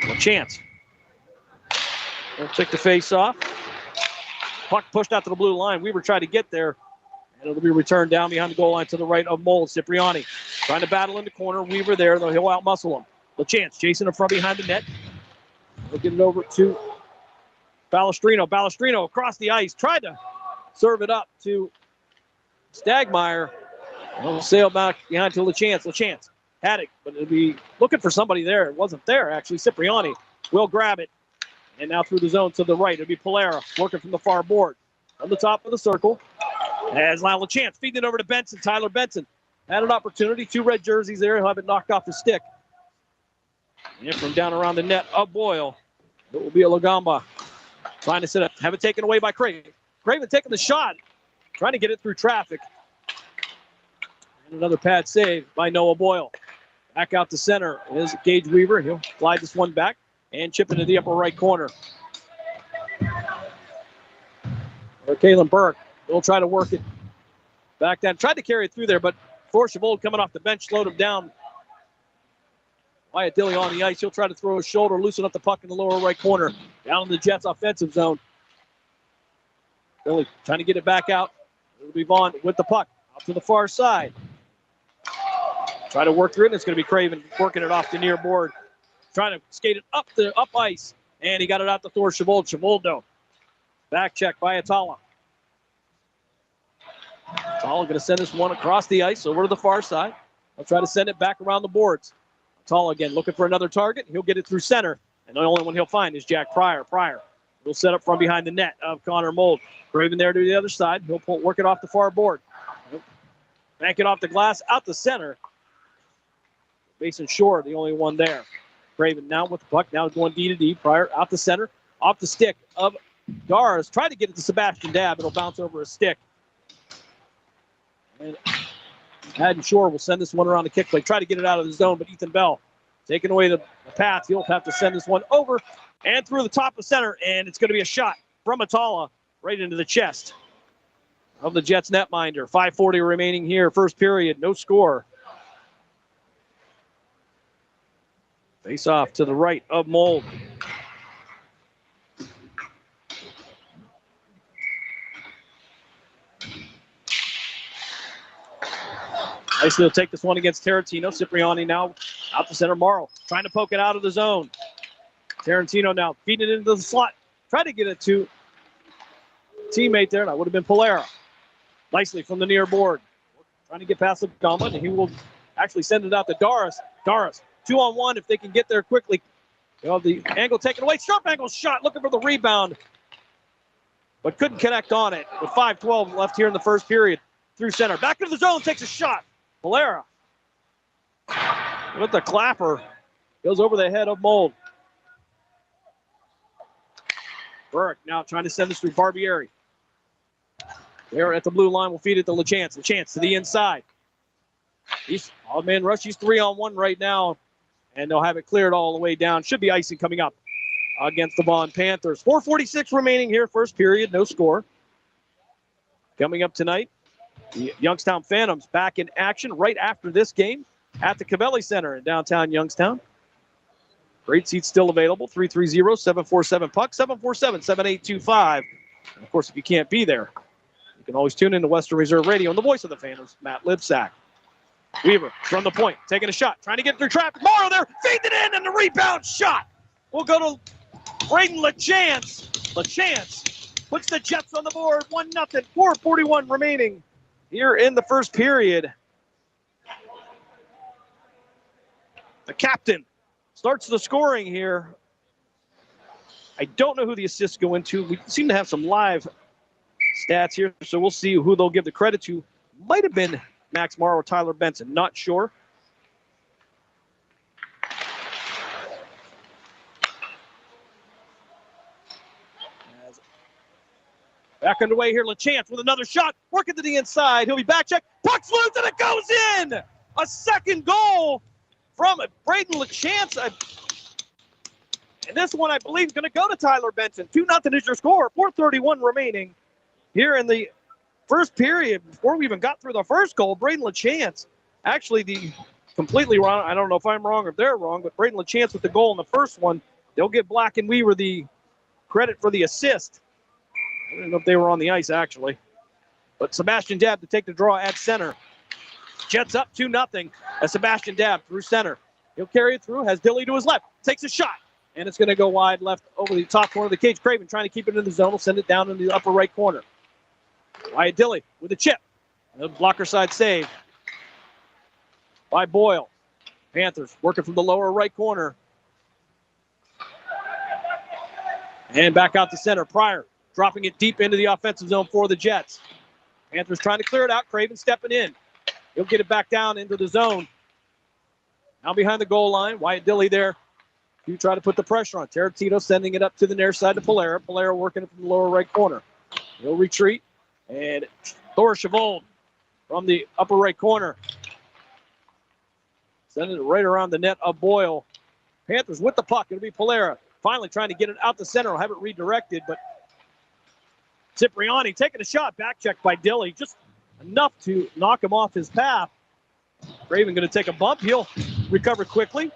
E: a chance. We'll take the face off. Puck pushed out to the blue line. Weaver tried to get there. And it'll be returned down behind the goal line to the right of Mold. Cipriani trying to battle in the corner. Weaver there, though he'll outmuscle him. The chance, Jason in front behind the net. We'll get it over to Balestrino. Balestrino across the ice. Tried to serve it up to Stagmeyer. We'll sail back behind to LaChance. LaChance had it, but it'll be looking for somebody there. It wasn't there, actually. Cipriani will grab it. And now through the zone to the right. It'll be Polera working from the far board. On the top of the circle. As now LaChance feeding it over to Benson. Tyler Benson had an opportunity. 2 red jerseys there. He'll have it knocked off the stick. And from down around the net of Boyle, it will be a Lagamba trying to set up. Have it taken away by Craven. Craven taking the shot, trying to get it through traffic. And another pad save by Noah Boyle. Back out to center is Gage Weaver. He'll glide this one back and chip into the upper right corner. Or Kalen Burke will try to work it back down. Tried to carry it through there, but Forchavold coming off the bench slowed him down. Wyatt Dilly on the ice. He'll try to throw his shoulder, loosen up the puck in the lower right corner. Down in the Jets' offensive zone. Dilly trying to get it back out. It'll be Vaughn with the puck out to the far side. Try to work through it, and it's going to be Craven working it off the near board. Trying to skate it up ice, and he got it out to Thor Chavold. Chavold, back check by Atala. Atala going to send this one across the ice over to the far side. I'll try to send it back around the boards. Atala again looking for another target. He'll get it through center, and the only one he'll find is Jack Pryor. Pryor will set up from behind the net of Connor Mold. Craven there to the other side. He'll work it off the far board. Bank it off the glass, out the center. Mason Shore, the only one there. Craven now with the puck. Now going D to D. Pryor out the center. Off the stick of Doris. Try to get it to Sebastian Dabb. It'll bounce over a stick. And Haddon Shore will send this one around the kick plate. Try to get it out of the zone, but Ethan Bell taking away the path. He'll have to send this one over and through the top of center. And it's going to be a shot from Atala right into the chest of the Jets netminder. 5:40 remaining here. First period. No score. Face off to the right of Mold. Nicely will take this one against Tarantino. Cipriani now out the center. Morrow trying to poke it out of the zone. Tarantino now feeding it into the slot. Try to get it to teammate there. That would have been Polera. Nicely from the near board. Trying to get past the gauntlet, and he will actually send it out to Doris. Doris, 2-on-1 if they can get there quickly. They'll have the angle taken away. Sharp angle shot, looking for the rebound, but couldn't connect on it. With 5:12 left here in the first period. Through center. Back into the zone, takes a shot. Polera with the clapper. Goes over the head of Mold. Burke now trying to send this through Barbieri. There at the blue line will feed it to LaChance. LaChance to the inside. He's odd man rush. He's 3-on-1 right now. And they'll have it cleared all the way down. Should be icing coming up against the Vaughan Panthers. 4:46 remaining here. First period. No score. Coming up tonight, the Youngstown Phantoms back in action right after this game at the Cavelli Center in downtown Youngstown. Great seats still available. 330-747-PUCK, 747-7825. And of course, if you can't be there, you can always tune in to Western Reserve Radio and the voice of the Phantoms, Matt Lipsack. Weaver from the point, taking a shot, trying to get through traffic. Morrow there, feeds it in, and the rebound shot will go to Braden LaChance. LaChance puts the Jets on the board, 1-0, 4:41 remaining here in the first period. The captain starts the scoring here. I don't know who the assists go into. We seem to have some live stats here, so we'll see who they'll give the credit to. Might have been Max Morrow or Tyler Benson, not sure. Back underway here, LaChance with another shot, working to the inside. He'll be back checked. Puck's loose and it goes in! A second goal from Braden LaChance. And this one, I believe, is going to go to Tyler Benson. 2-0 is your score. 4:31 remaining here in the first period. Before we even got through the first goal, Braden LaChance, actually the completely wrong. I don't know if I'm wrong or if they're wrong, but Braden LaChance with the goal in the first one. They'll give Black and Weaver the credit for the assist. I don't know if they were on the ice, actually. But Sebastian Dabb to take the draw at center. Jets up 2-0 as Sebastian Dabb through center. He'll carry it through, has Dilly to his left, takes a shot, and it's going to go wide left over the top corner of the cage. Craven trying to keep it in the zone. Will send it down in the upper right corner. Wyatt Dilly with a chip. The blocker side save by Boyle. Panthers working from the lower right corner. And back out to center. Pryor dropping it deep into the offensive zone for the Jets. Panthers trying to clear it out. Craven stepping in. He'll get it back down into the zone. Now behind the goal line. Wyatt Dilley there. You try to put the pressure on. Tarantino sending it up to the near side to Polera. Polera working it from the lower right corner. He'll retreat. And Thor Chavold from the upper right corner. Sending it right around the net of Boyle. Panthers with the puck. It'll be Polera. Finally trying to get it out the center. I'll have it redirected, but Cipriani taking a shot. Back check by Dilley. Just enough to knock him off his path. Craven going to take a bump. He'll recover quickly.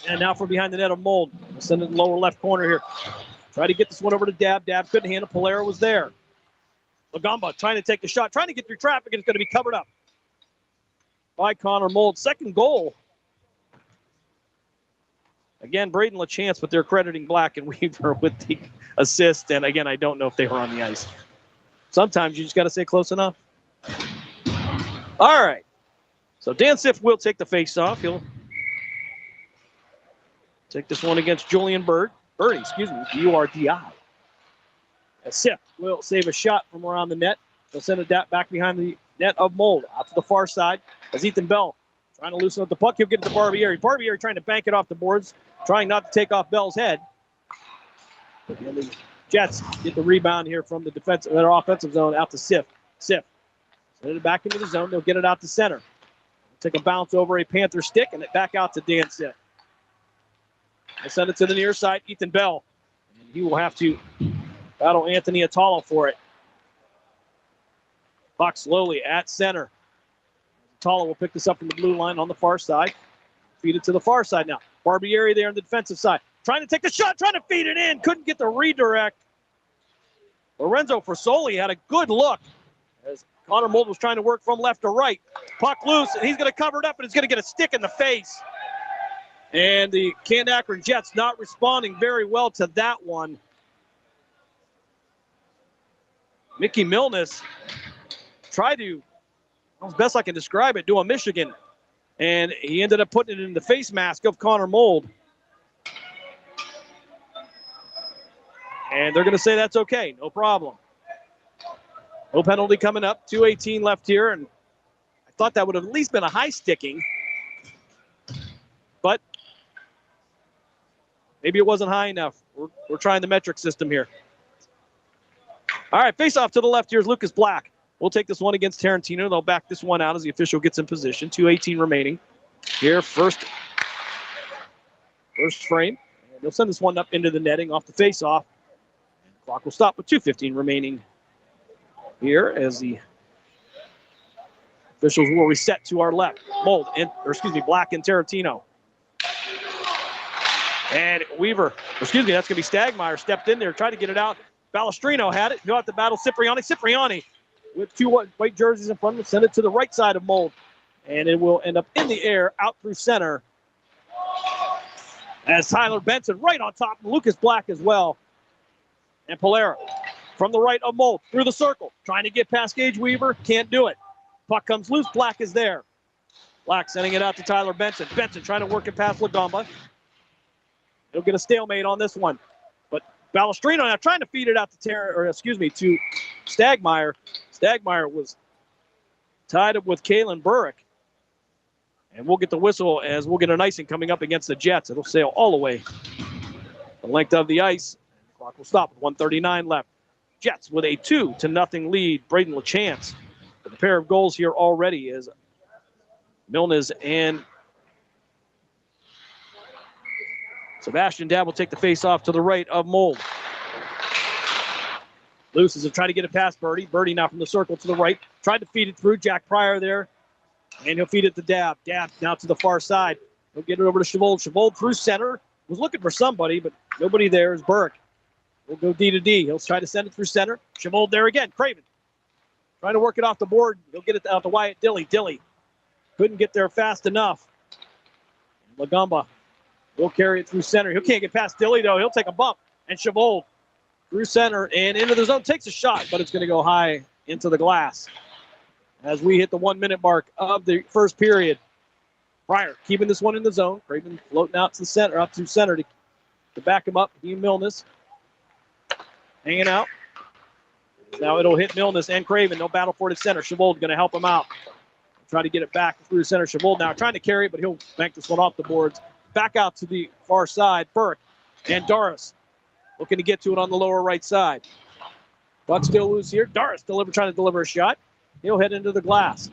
E: And now from behind the net of Mold. We'll send it in the lower left corner here. Try to get this one over to Dab. Dab couldn't handle. Polera was there. Lagamba trying to take the shot. Trying to get through traffic, and it's going to be covered up by Connor Mold. Second goal. Again, Braden LaChance, but they're crediting Black and Weaver with the assist. And again, I don't know if they were on the ice. Sometimes you just got to say close enough. All right. So Dan Siff will take the face-off. He'll take this one against Julian Birdie, U-R-D-I. Siff will save a shot from around the net. They'll send it back behind the net of Mold. Out to the far side as Ethan Bell trying to loosen up the puck. He'll get it to Barbieri. Barbieri trying to bank it off the boards, trying not to take off Bell's head. And the Jets get the rebound here from their offensive zone out to Siff. Siff send it back into the zone. They'll get it out to center. Take a bounce over a Panther stick and it back out to Dan Siff. They send it to the near side, Ethan Bell. And he will have to battle Anthony Atala for it. Puck slowly at center. Atala will pick this up from the blue line on the far side. Feed it to the far side now. Barbieri there on the defensive side. Trying to take the shot, trying to feed it in. Couldn't get the redirect. Lorenzo Frasoli had a good look as Connor Mold was trying to work from left to right. Puck loose, and he's going to cover it up, and he's going to get a stick in the face. And the Canton Akron Jets not responding very well to that one. Mickey Milnes tried to, as best I can describe it, do a Michigan. And he ended up putting it in the face mask of Connor Mold. And they're going to say that's okay, no problem. No penalty coming up, 2:18 left here. And I thought that would have at least been a high sticking. But maybe it wasn't high enough. We're trying the metric system here. All right, face off to the left here is Lucas Black. We'll take this one against Tarantino. They'll back this one out as the official gets in position. 2:18 remaining. Here, first frame. And they'll send this one up into the netting off the face-off. Clock will stop with 2:15 remaining here as the officials will reset to our left. Black and Tarantino. And Weaver, that's going to be Stagmeyer, stepped in there, tried to get it out. Balestrino had it. He'll have to battle Cipriani. Cipriani with two white jerseys in front of him, send it to the right side of Mold. And it will end up in the air, out through center. As Tyler Benson right on top, and Lucas Black as well. And Polera from the right of Mold, through the circle, trying to get past Gage Weaver, can't do it. Puck comes loose, Black is there. Black sending it out to Tyler Benson. Benson trying to work it past Lagamba. He'll get a stalemate on this one. But Balestrino now trying to feed it out to Stagmeyer. Stagmeyer was tied up with Kalen Burrick. And we'll get the whistle as we'll get an icing coming up against the Jets. It'll sail all the way the length of the ice. The clock will stop with 1:39 left. Jets with a 2-0 lead. Braden LaChance with a pair of goals here already as Milnes and Sebastian Dab will take the face off to the right of Mold. Luce is trying to get it past Birdie. Birdie now from the circle to the right. Tried to feed it through. Jack Pryor there. And he'll feed it to Dab. Dab now to the far side. He'll get it over to Chavold. Chavold through center. Was looking for somebody, but nobody there is Burke. We'll go D to D. He'll try to send it through center. Chavold there again. Craven trying to work it off the board. He'll get it out to Wyatt Dilley. Dilley couldn't get there fast enough. Lagamba will carry it through center. He can't get past Dilley, though. He'll take a bump. And Chavold through center and into the zone. Takes a shot, but it's going to go high into the glass. As we hit the 1 minute mark of the first period. Pryor keeping this one in the zone. Craven floating out to the center, up to center to back him up. He Milnes hanging out. Now it'll hit Milnes and Craven. No battle for it at center. Chavold going to help him out. Try to get it back through the center. Chavold now trying to carry it, but he'll bank this one off the boards. Back out to the far side. Burke and Doris looking to get to it on the lower right side. Buck still loose here. Doris trying to deliver a shot. He'll head into the glass.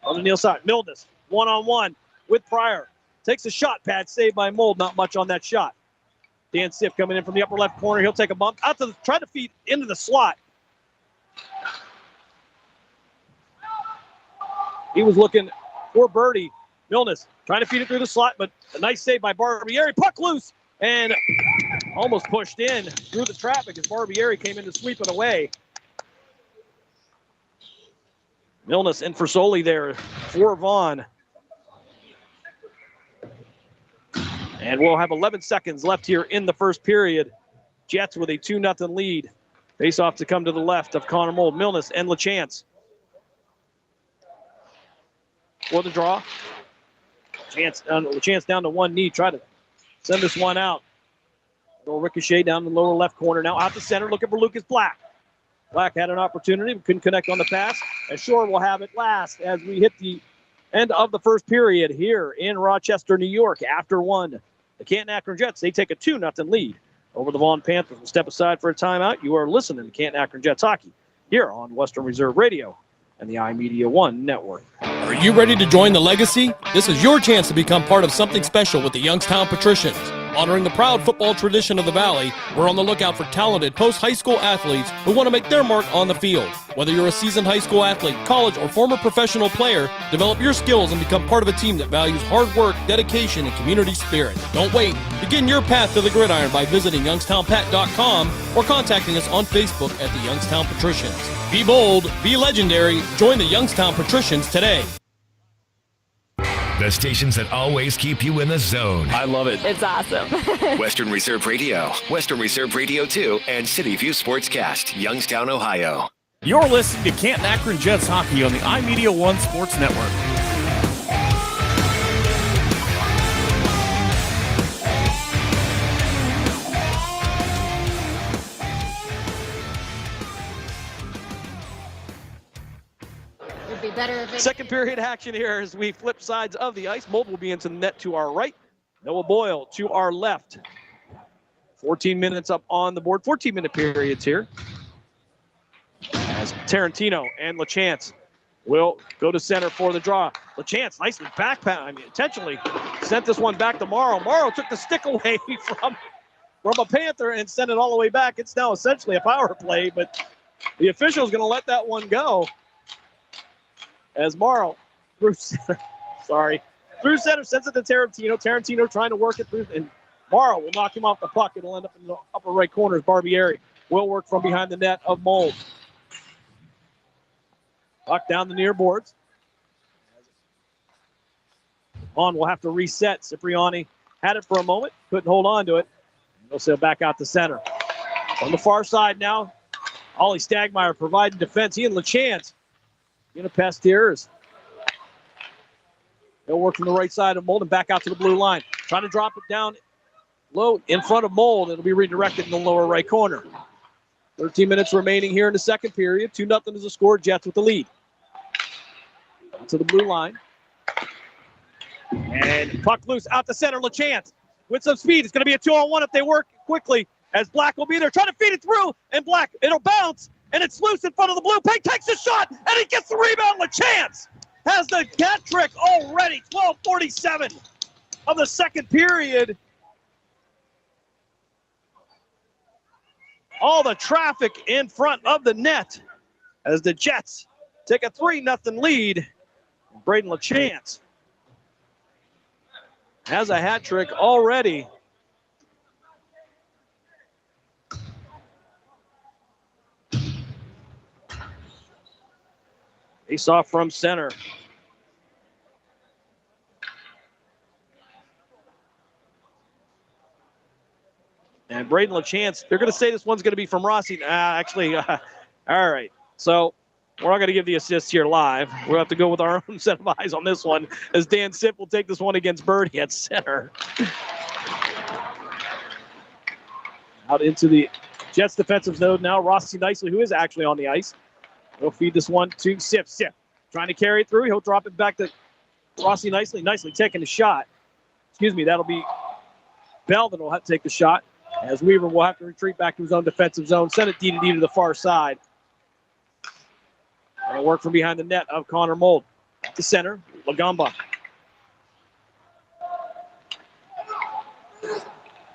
E: On the near side, Milnes one-on-one with Pryor. Takes a shot pad, saved by Mold. Not much on that shot. Dan Siff coming in from the upper left corner. He'll take a bump. Try to feed into the slot. He was looking for Birdie. Milnes trying to feed it through the slot, but a nice save by Barbieri. Puck loose and almost pushed in through the traffic as Barbieri came in to sweep it away. Milnes in for Soli there for Vaughn. And we'll have 11 seconds left here in the first period. Jets with a 2-0 lead. Face off to come to the left of Connor Mold. Milnes and LaChance. For the draw. LaChance down to one knee. Try to send this one out. Little ricochet down the lower left corner. Now out the center looking for Lucas Black. Black had an opportunity, but couldn't connect on the pass. And Shore will have it last as we hit the end of the first period here in Rochester, New York. After one, the Canton-Akron Jets, they take a 2-0 lead over the Vaughn Panthers. We'll step aside for a timeout. You are listening to Canton-Akron Jets hockey here on Western Reserve Radio and the iMedia One Network.
K: Are you ready to join the legacy? This is your chance to become part of something special with the Youngstown Patricians. Honoring the proud football tradition of the Valley, we're on the lookout for talented post-high school athletes who want to make their mark on the field. Whether you're a seasoned high school athlete, college, or former professional player, develop your skills and become part of a team that values hard work, dedication, and community spirit. Don't wait. Begin your path to the gridiron by visiting youngstownpat.com or contacting us on Facebook at the Youngstown Patricians. Be bold, be legendary, join the Youngstown Patricians today.
H: The stations that always keep you in the zone.
K: I love it.
L: It's awesome.
M: Western Reserve Radio, Western Reserve Radio 2, and City View Sportscast, Youngstown, Ohio.
Y: You're listening to Canton-Akron Jets hockey on the iMedia One Sports Network.
E: Second period action here as we flip sides of the ice. Mold will be into the net to our right. Noah Boyle to our left. 14 minutes up on the board. 14-minute periods here. As Tarantino and LaChance will go to center for the draw. LaChance nicely intentionally sent this one back to Morrow. Morrow took the stick away from a Panther and sent it all the way back. It's now essentially a power play, but the official's going to let that one go. As Morrow through center, sends it to Tarantino. Tarantino trying to work it through, and Morrow will knock him off the puck. It'll end up in the upper right corner as Barbieri will work from behind the net of Mold. Puck down the near boards. On will have to reset. Cipriani had it for a moment, couldn't hold on to it. He'll sail back out to center. On the far side now, Ollie Stagmeyer providing defense. He and LaChance. Pastieres. He'll work from the right side of Mold and back out to the blue line. Trying to drop it down low in front of Mold. It'll be redirected in the lower right corner. 13 minutes remaining here in the second period. 2-0 is the score. Jets with the lead. To the blue line. And puck loose out to center. LaChance with some speed. It's going to be a 2-on-1 if they work quickly as Black will be there. Trying to feed it through. And Black, it'll bounce. And it's loose in front of the blue. Payne takes a shot, and he gets the rebound. LaChance has the hat trick already. 12:47 of the second period. All the traffic in front of the net as the Jets take a 3-0 lead. Braden LaChance has a hat trick already. Face off from center. And Braden LaChance, they're going to say this one's going to be from Rossi. All right. So we're not going to give the assist here live. We'll have to go with our own set of eyes on this one as Dan Sipp will take this one against Birdie at center. Out into the Jets defensive zone now. Rossi Nicely, who is actually on the ice. He'll feed this one to Sip. Sip trying to carry it through. He'll drop it back to Rossi Nicely. Nicely taking the shot. Excuse me, that'll be Bell that will have to take the shot, as Weaver will have to retreat back to his own defensive zone. Send it D to the far side. And work from behind the net of Connor Mold. At the center, Lagamba.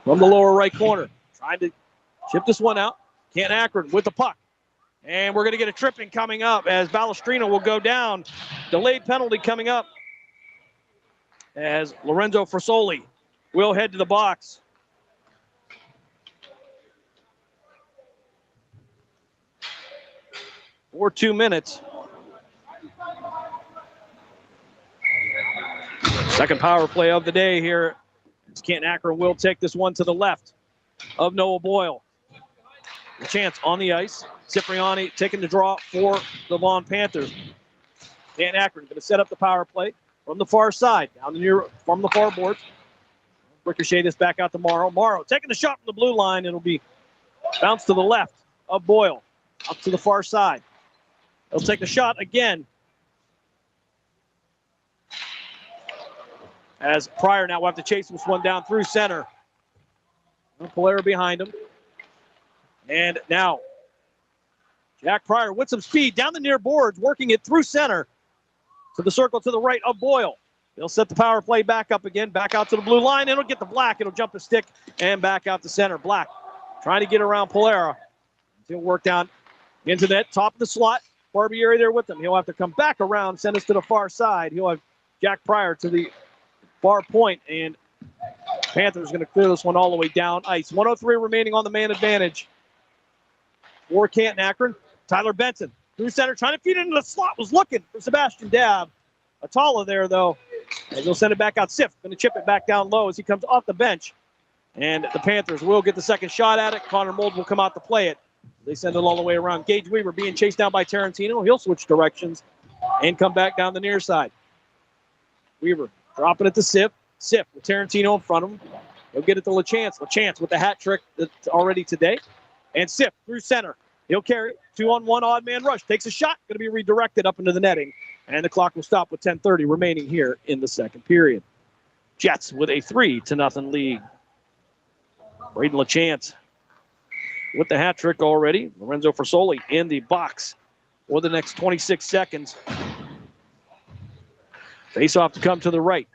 E: From the lower right corner, trying to chip this one out. Kent Akron with the puck. And we're going to get a tripping coming up as Balestrino will go down. Delayed penalty coming up as Lorenzo Frasoli will head to the box. For 2 minutes. Second power play of the day here. Canton Akron will take this one to the left of Noah Boyle. The chance on the ice. Cipriani taking the draw for the Vaughn Panthers. Canton Akron going to set up the power play from the far side. Down the near from the far board. Ricochet this back out to Morrow. Morrow taking the shot from the blue line. It'll be bounced to the left of Boyle. Up to the far side. He'll take the shot again. As Pryor now will have to chase this one down through center. Polera behind him. And now Jack Pryor with some speed down the near boards, working it through center to the circle to the right of Boyle. They'll set the power play back up again, back out to the blue line. It'll get the Black. It'll jump the stick and back out to center. Black trying to get around Polera. He'll work down into that top of the slot. Barbieri there with him. He'll have to come back around, send us to the far side. He'll have Jack Pryor to the far point, and Panthers going to clear this one all the way down ice. 1:03 remaining on the man advantage for Canton Akron. Tyler Benson through center, trying to feed it into the slot, was looking for Sebastian Dabb. Atala there, though, and he'll send it back out. Sif going to chip it back down low as he comes off the bench, and the Panthers will get the second shot at it. Connor Mold will come out to play it. They send it all the way around. Gage Weaver being chased down by Tarantino. He'll switch directions and come back down the near side. Weaver dropping it to Sif. Sif with Tarantino in front of him. He'll get it to LaChance. LaChance with the hat trick that's already today. And Sif through center. He'll carry it. 2-on-1 odd man rush. Takes a shot. Going to be redirected up into the netting. And the clock will stop with 10:30 remaining here in the second period. Jets with a 3-0 lead. Braden LaChance with the hat trick already. Lorenzo Frasoli in the box for the next 26 seconds. Face off to come to the right.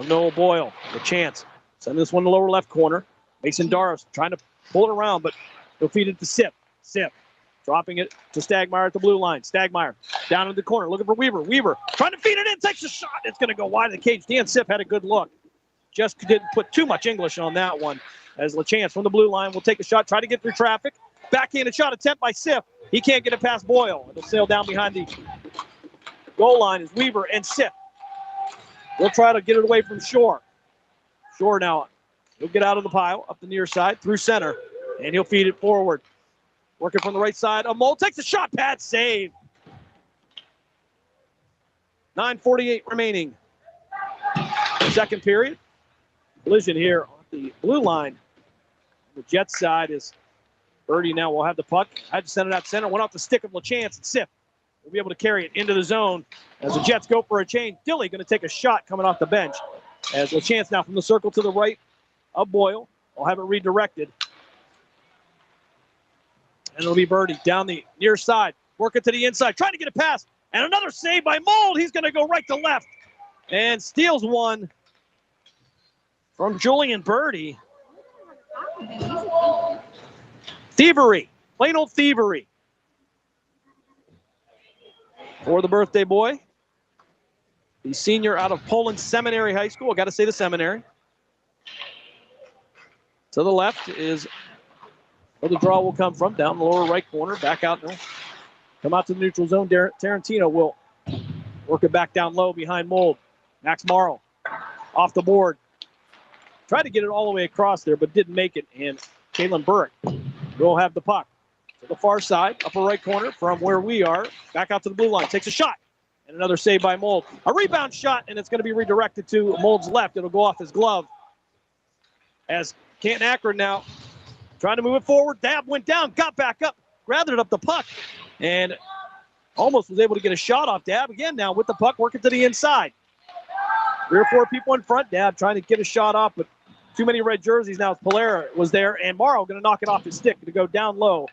E: Noah Boyle, the chance. Send this one to the lower left corner. Mason Doris trying to pull it around, but he'll feed it to Sip. Sip dropping it to Stagmeyer at the blue line. Stagmeyer down in the corner looking for Weaver. Weaver trying to feed it in, takes a shot. It's going to go wide of the cage. Dan Sip had a good look. Just didn't put too much English on that one. As LaChance from the blue line will take a shot, try to get through traffic. Backhanded shot attempt by Sip. He can't get it past Boyle. It'll sail down behind the goal line is Weaver and Sip. We'll try to get it away from Shore. Shore now, he'll get out of the pile, up the near side, through center, and he'll feed it forward. Working from the right side. Mold takes a shot, pad save. 9:48 remaining. Second period. Collision here on the blue line. The Jets side is Birdie now will have the puck. Had to send it out center. Went off the stick of LaChance and Sip will be able to carry it into the zone as the Jets go for a change. Dilly going to take a shot coming off the bench as LaChance now from the circle to the right of Boyle. Will have it redirected. And it'll be Birdie down the near side. Working to the inside. Trying to get a pass. And another save by Mold. He's going to go right to left. And steals one from Julian Birdie. Thievery. Plain old thievery. For the birthday boy. The senior out of Poland Seminary High School. I got to say the seminary. To the left is where the draw will come from. Down the lower right corner. Back out there. Come out to the neutral zone. Tarantino will work it back down low behind Mold. Max Morrow off the board. Tried to get it all the way across there, but didn't make it. And Kalen Burke will have the puck to the far side, upper right corner from where we are. Back out to the blue line. Takes a shot. And another save by Mold. A rebound shot, and it's going to be redirected to Mold's left. It'll go off his glove. As Canton Akron now trying to move it forward. Dab went down, got back up, gathered up the puck, and almost was able to get a shot off. Dab again now with the puck, working to the inside. 3 or 4 people in front. Dab trying to get a shot off, but too many red jerseys now. Polera was there, and Morrow going to knock it off his stick to go down low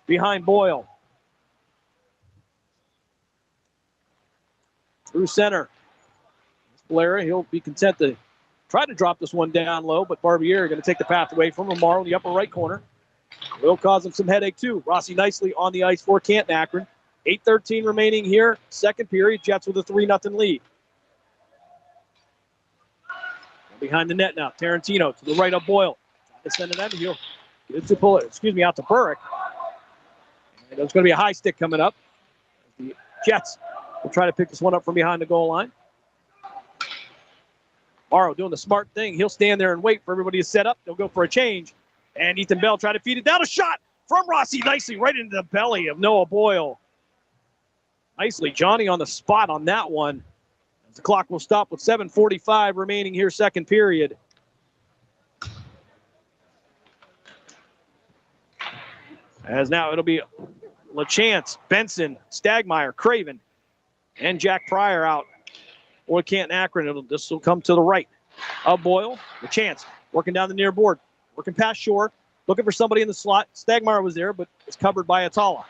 E: behind Boyle. Through center. Polera, he'll be content to try to drop this one down low, but Barbieri going to take the path away from him. Morrow in the upper right corner. Will cause him some headache, too. Rossi nicely on the ice for Canton Akron. 8:13 remaining here. Second period. Jets with a 3-0 lead. Behind the net now. Tarantino to the right of Boyle. Trying to send it in. He'll get it to out to Burrick. And there's going to be a high stick coming up. The Jets will try to pick this one up from behind the goal line. Morrow doing the smart thing. He'll stand there and wait for everybody to set up. They'll go for a change. And Ethan Bell trying to feed it down. A shot from Rossi nicely right into the belly of Noah Boyle. Nicely, Johnny on the spot on that one. The clock will stop with 7:45 remaining here, second period. As now it'll be LaChance, Benson, Stagmeyer, Craven, and Jack Pryor out. Or Canton Akron, this will come to the right of Boyle. LaChance working down the near board, working past Shore, looking for somebody in the slot. Stagmeyer was there, but it's covered by Atala.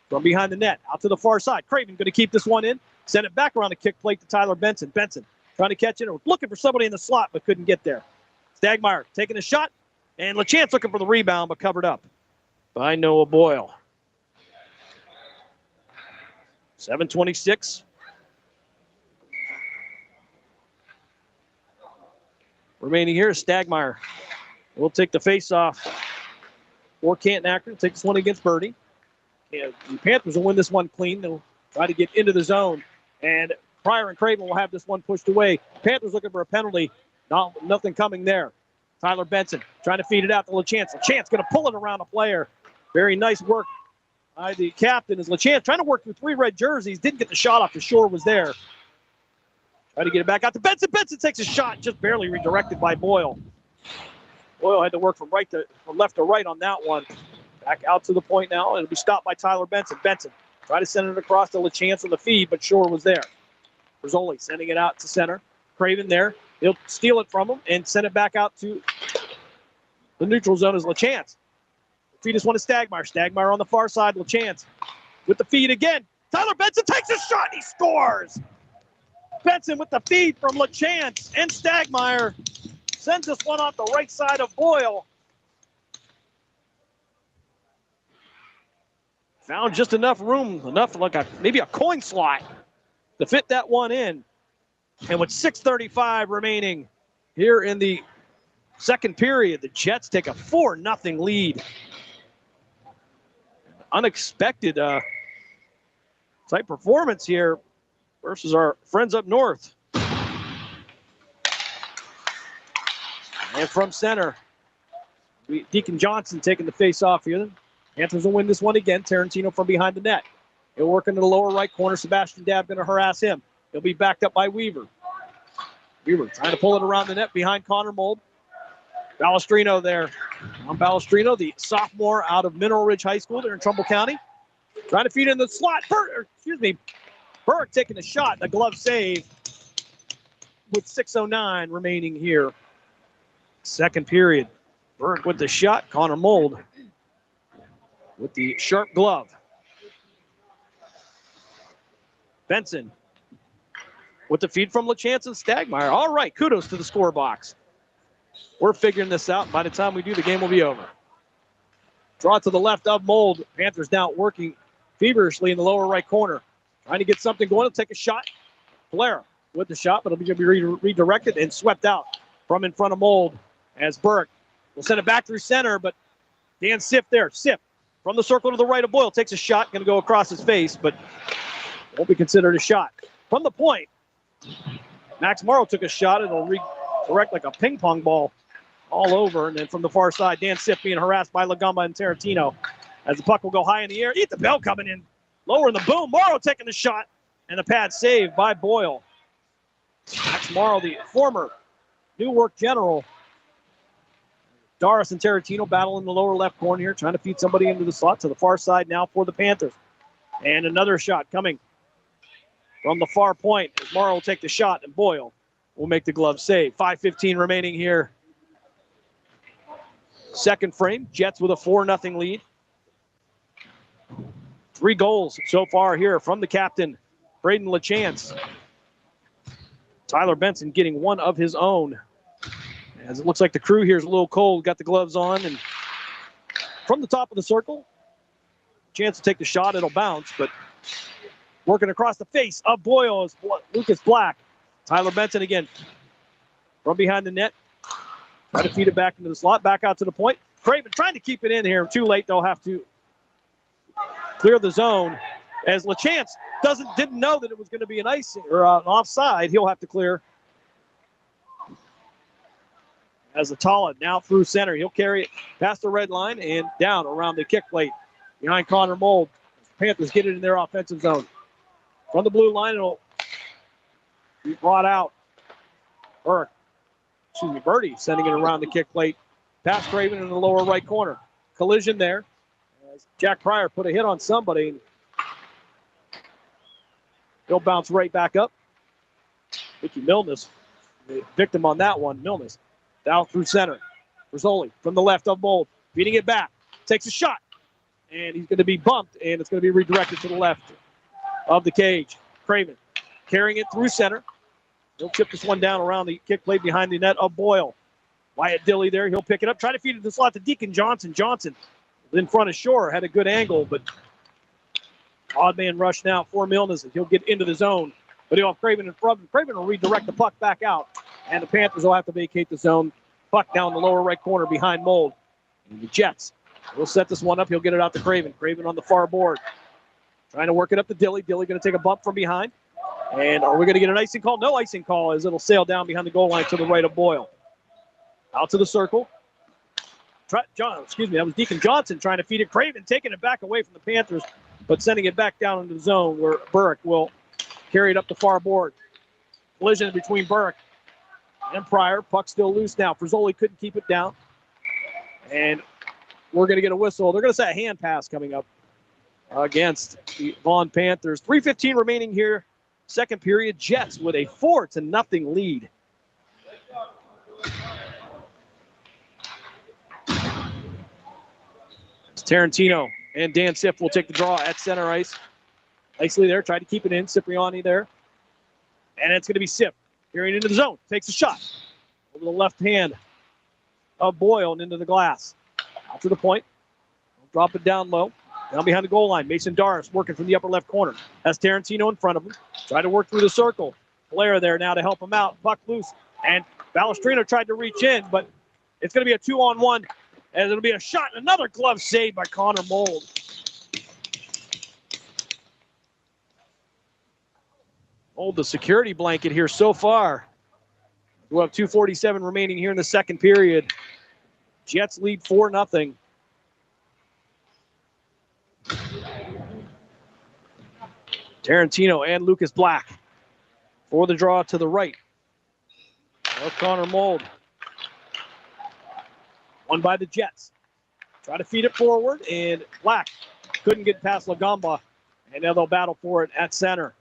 E: From behind the net, out to the far side. Craven going to keep this one in. Send it back around the kick plate to Tyler Benson. Benson trying to catch it. Looking for somebody in the slot, but couldn't get there. Stagmeyer taking a shot. And LaChance looking for the rebound, but covered up by Noah Boyle. 7:26. Remaining here is Stagmeyer. We'll take the face-off for Canton Akron. Take this one against Birdie. And the Panthers will win this one clean. They'll try to get into the zone. And Pryor and Craven will have this one pushed away. Panthers looking for a penalty. Nothing coming there. Tyler Benson trying to feed it out to LaChance. LaChance going to pull it around a player. Very nice work by the captain as LaChance trying to work through 3 red jerseys. Didn't get the shot off. The Shore was there. Trying to get it back out to Benson. Benson takes a shot, just barely redirected by Boyle. Boyle had to work from left to right on that one. Back out to the point now. It'll be stopped by Tyler Benson. Benson trying to send it across to LaChance on the feed, but Shore was there. Rizzoli sending it out to center. Craven there. He'll steal it from him and send it back out to the neutral zone as LaChance. Feed this one to Stagmeyer. Stagmeyer on the far side. LaChance with the feed again. Tyler Benson takes a shot and he scores. Benson with the feed from LaChance and Stagmeyer sends this one off the right side of Boyle. Found just enough room, like maybe a coin slot to fit that one in. And with 6:35 remaining here in the second period, the Jets take a 4-0 lead. Unexpected type performance here versus our friends up north. And from center, Deacon Johnson taking the face off here. Panthers will win this one again. Tarantino from behind the net. He'll work into the lower right corner. Sebastian Dabb going to harass him. He'll be backed up by Weaver. Weaver trying to pull it around the net behind Connor Mold. Balestrino there. On Balestrino, the sophomore out of Mineral Ridge High School there in Trumbull County. Trying to feed in the slot. Burke taking a shot. The glove save with 6:09 remaining here. Second period. Burke with the shot. Connor Mold with the sharp glove. Benson with the feed from LaChance and Stagmeyer. All right, kudos to the score box. We're figuring this out. By the time we do, the game will be over. Draw to the left of Mold. Panthers now working feverishly in the lower right corner. Trying to get something going. He'll take a shot. Polera with the shot, but it'll be redirected and swept out from in front of Mold as Burke will send it back through center, but Dan Siff there. Siff from the circle to the right of Boyle. Takes a shot. Going to go across his face, but won't be considered a shot. From the point, Max Morrow took a shot. It'll redirect like a ping pong ball all over. And then from the far side, Dan Siff being harassed by Lagumba and Tarantino as the puck will go high in the air. Ethan Bell coming in. Lower in the boom. Morrow taking the shot. And the pad saved by Boyle. Max Morrow, the former Newark General. Doris and Tarantino battle in the lower left corner here, trying to feed somebody into the slot to the far side now for the Panthers. And another shot coming from the far point as Morrow will take the shot, and Boyle will make the glove save. 5:15 remaining here. Second frame, Jets with a 4-0 lead. 3 goals so far here from the captain, Braden LaChance. Tyler Benson getting one of his own. As it looks like the crew here is a little cold, got the gloves on, and from the top of the circle, chance to take the shot, it'll bounce, but working across the face of Boyle is Lucas Black. Tyler Benson again from behind the net. Try to feed it back into the slot, back out to the point. Craven trying to keep it in here. Too late, they'll have to clear the zone. As LaChance didn't know that it was going to be an icing or an offside, he'll have to clear. As Atala now through center, he'll carry it past the red line and down around the kick plate behind Connor Mold. Panthers get it in their offensive zone. From the blue line, it'll be brought out. Birdie sending it around the kick plate. Past Craven in the lower right corner. Collision there. As Jack Pryor put a hit on somebody. He'll bounce right back up. Mickey Milnes, the victim on that one. Milnes down through center. Rizzoli from the left of Mold. Beating it back. Takes a shot. And he's going to be bumped, and it's going to be redirected to the left of the cage. Craven carrying it through center. He'll chip this one down around the kick plate behind the net of Boyle. Wyatt Dilly there. He'll pick it up. Try to feed it to the slot to Deacon Johnson. Johnson in front of Shore. Had a good angle, but odd man rush now for Milnes. He'll get into the zone, but he'll have Craven in front. Craven will redirect the puck back out, and the Panthers will have to vacate the zone. Puck down the lower right corner behind Mold. And the Jets will set this one up. He'll get it out to Craven. Craven on the far board. Trying to work it up to Dilly. Dilly going to take a bump from behind. And are we going to get an icing call? No icing call, as it'll sail down behind the goal line to the right of Boyle. Out to the circle. That was Deacon Johnson trying to feed it. Craven taking it back away from the Panthers, but sending it back down into the zone where Burke will carry it up the far board. Collision between Burke and Pryor. Puck still loose now. Frizzoli couldn't keep it down. And we're going to get a whistle. They're going to say a hand pass coming up against the Vaughan Panthers. 3:15 remaining here. Second period. Jets with a 4-0 lead. Tarantino and Dan Siff will take the draw at center ice. Nicely there, tried to keep it in. Cipriani there. And it's going to be Siff carrying into the zone. Takes a shot over the left hand of Boyle and into the glass. Out to the point. Drop it down low. Down behind the goal line. Mason Doris working from the upper left corner. Has Tarantino in front of him. Trying to work through the circle. Blair there now to help him out. Puck loose. And Balestrino tried to reach in, but it's going to be a 2-on-1. And it'll be a shot. Another glove save by Connor Mold. Mold, the security blanket here so far. We'll have 2:47 remaining here in the second period. Jets lead 4-0. Tarantino and Lucas Black for the draw to the right of Connor Mold. Won by the Jets. Try to feed it forward, and Black couldn't get past Lagamba, and now they'll battle for it at center.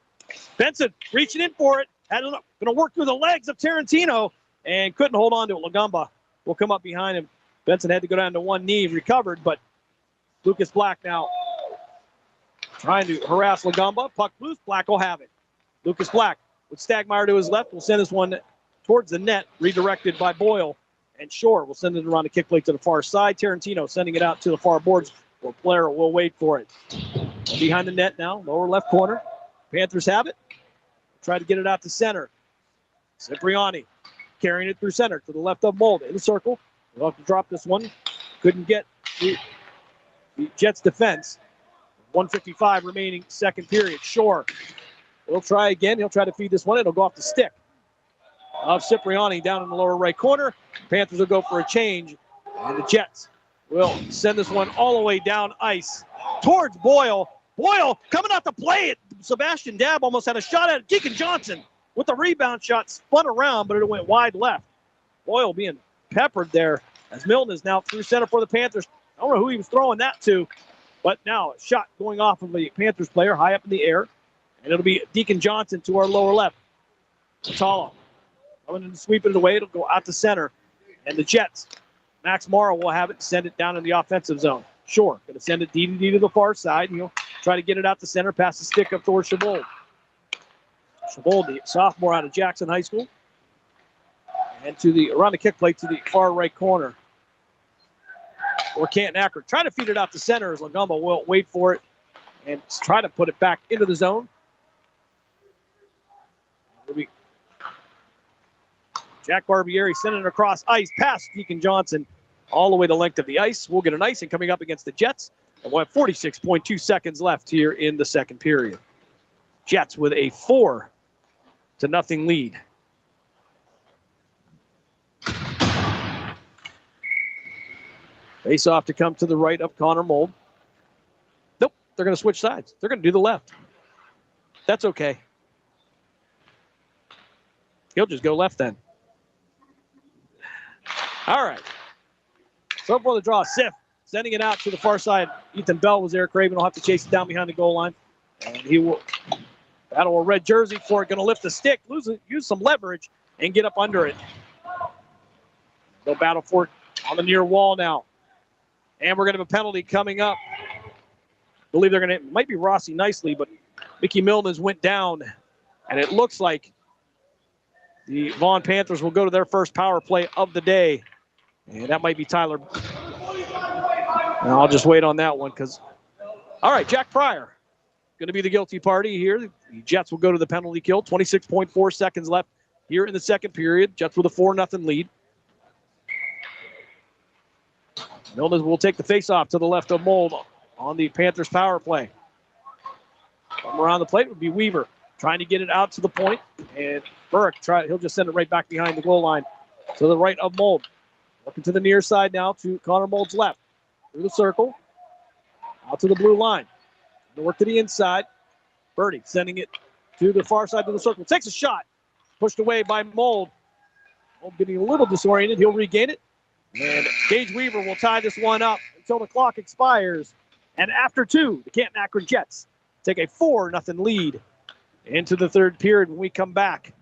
E: Benson reaching in for it. Going to work through the legs of Tarantino, and couldn't hold on to it. Lagamba will come up behind him. Benson had to go down to one knee, recovered, but Lucas Black now trying to harass Lagamba. Puck loose. Black will have it. Lucas Black with Stagmeyer to his left will send this one towards the net, redirected by Boyle. And Shore will send it around the kick plate to the far side. Tarantino sending it out to the far boards, where Blair will wait for it. Behind the net now, lower left corner. Panthers have it. Try to get it out to center. Cipriani carrying it through center to the left of Mold. In the circle. They'll have to drop this one. Couldn't get the Jets defense. 1:55 remaining second period. Shore will try again. He'll try to feed this one. It'll go off the stick of Cipriani down in the lower right corner. Panthers will go for a change, and the Jets will send this one all the way down ice towards Boyle. Boyle coming out to play it. Sebastian Dabb almost had a shot at it. Deacon Johnson with the rebound shot, spun around, but it went wide left. Boyle being peppered there As Milton is now through center for the Panthers. I don't know who he was throwing that to, but now a shot going off of the Panthers player high up in the air. And it'll be Deacon Johnson to our lower left. Patalo coming in to sweep it away. It'll go out to center. And the Jets, Max Morrow will have it, send it down in the offensive zone. Shore going to send it deep to the far side. And he'll try to get it out to center, pass the stick up towards Chabold. Chabold, the sophomore out of Jackson High School. And around the kick plate to the far right corner. Or Canton Akron. Trying to feed it out to center as Lagumba will wait for it and try to put it back into the zone. Jack Barbieri sending it across ice past Deacon Johnson all the way the length of the ice. We'll get an icing coming up against the Jets. And we'll have 46.2 seconds left here in the second period. Jets with a 4-0 lead. Face off to come to the right of Connor Mold. Nope, they're going to switch sides. They're going to do the left. That's okay. He'll just go left then. All right. So for the draw, Sif sending it out to the far side. Ethan Bell was there. Craven will have to chase it down behind the goal line. And he will battle a red jersey for it. Going to lift the stick, use some leverage, and get up under it. They'll battle for it on the near wall now. And we're going to have a penalty coming up. I believe they're going to, might be Rossi nicely, but Mickey Milnes went down. And it looks like the Vaughn Panthers will go to their first power play of the day. And that might be Tyler. And I'll just wait on that one because, all right, Jack Pryor going to be the guilty party here. The Jets will go to the penalty kill. 26.4 seconds left here in the second period. Jets with a 4-0 lead. Milnes will take the face-off to the left of Mold on the Panthers power play. Come around the plate would be Weaver trying to get it out to the point. And Burke, he'll just send it right back behind the goal line to the right of Mold. Looking to the near side now to Connor Mold's left. Through the circle. Out to the blue line. Work to the inside. Birdie sending it to the far side of the circle. Takes a shot. Pushed away by Mold. Mold getting a little disoriented. He'll regain it. And Gage Weaver will tie this one up until the clock expires. And after two, the Canton Akron Jets take a 4-0 lead into the third period when we come back.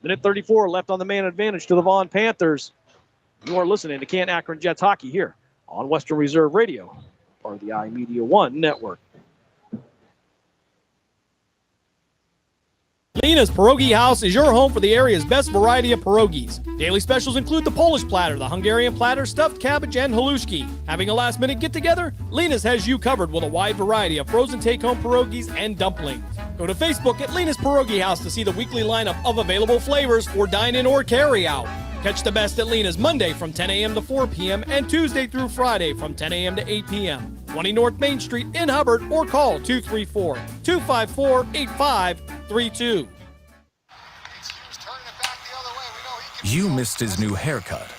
E: Minute 34 left on the man advantage to the Vaughn Panthers. You are listening to Canton Akron Jets hockey here on Western Reserve Radio, part of the iMedia One network.
K: Lena's Pierogi House is your home for the area's best variety of pierogies. Daily specials include the Polish platter, the Hungarian platter, stuffed cabbage, and halushki. Having a last-minute get-together? Lena's has you covered with a wide variety of frozen take-home pierogies and dumplings. Go to Facebook at Lena's Pierogi House to see the weekly lineup of available flavors for dine-in or carry-out. Catch the best at Lena's Monday from 10 a.m. to 4 p.m. and Tuesday through Friday from 10 a.m. to 8 p.m. 20 North Main Street in Hubbard or call 234-254-8532.
L: You missed his new haircut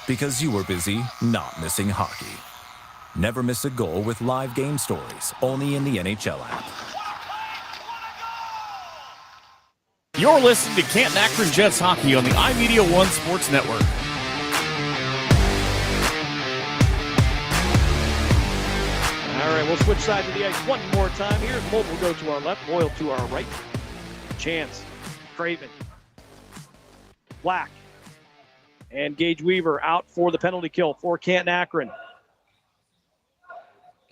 L: because you were busy not missing hockey. Never miss a goal with live game stories, only in the NHL app.
Y: You're listening to Canton Akron Jets hockey on the iMedia One Sports Network.
E: All right, we'll switch sides of the ice one more time. Here's Mold will go to our left, Boyle to our right. Chance, Craven, Black, and Gage Weaver out for the penalty kill for Canton Akron.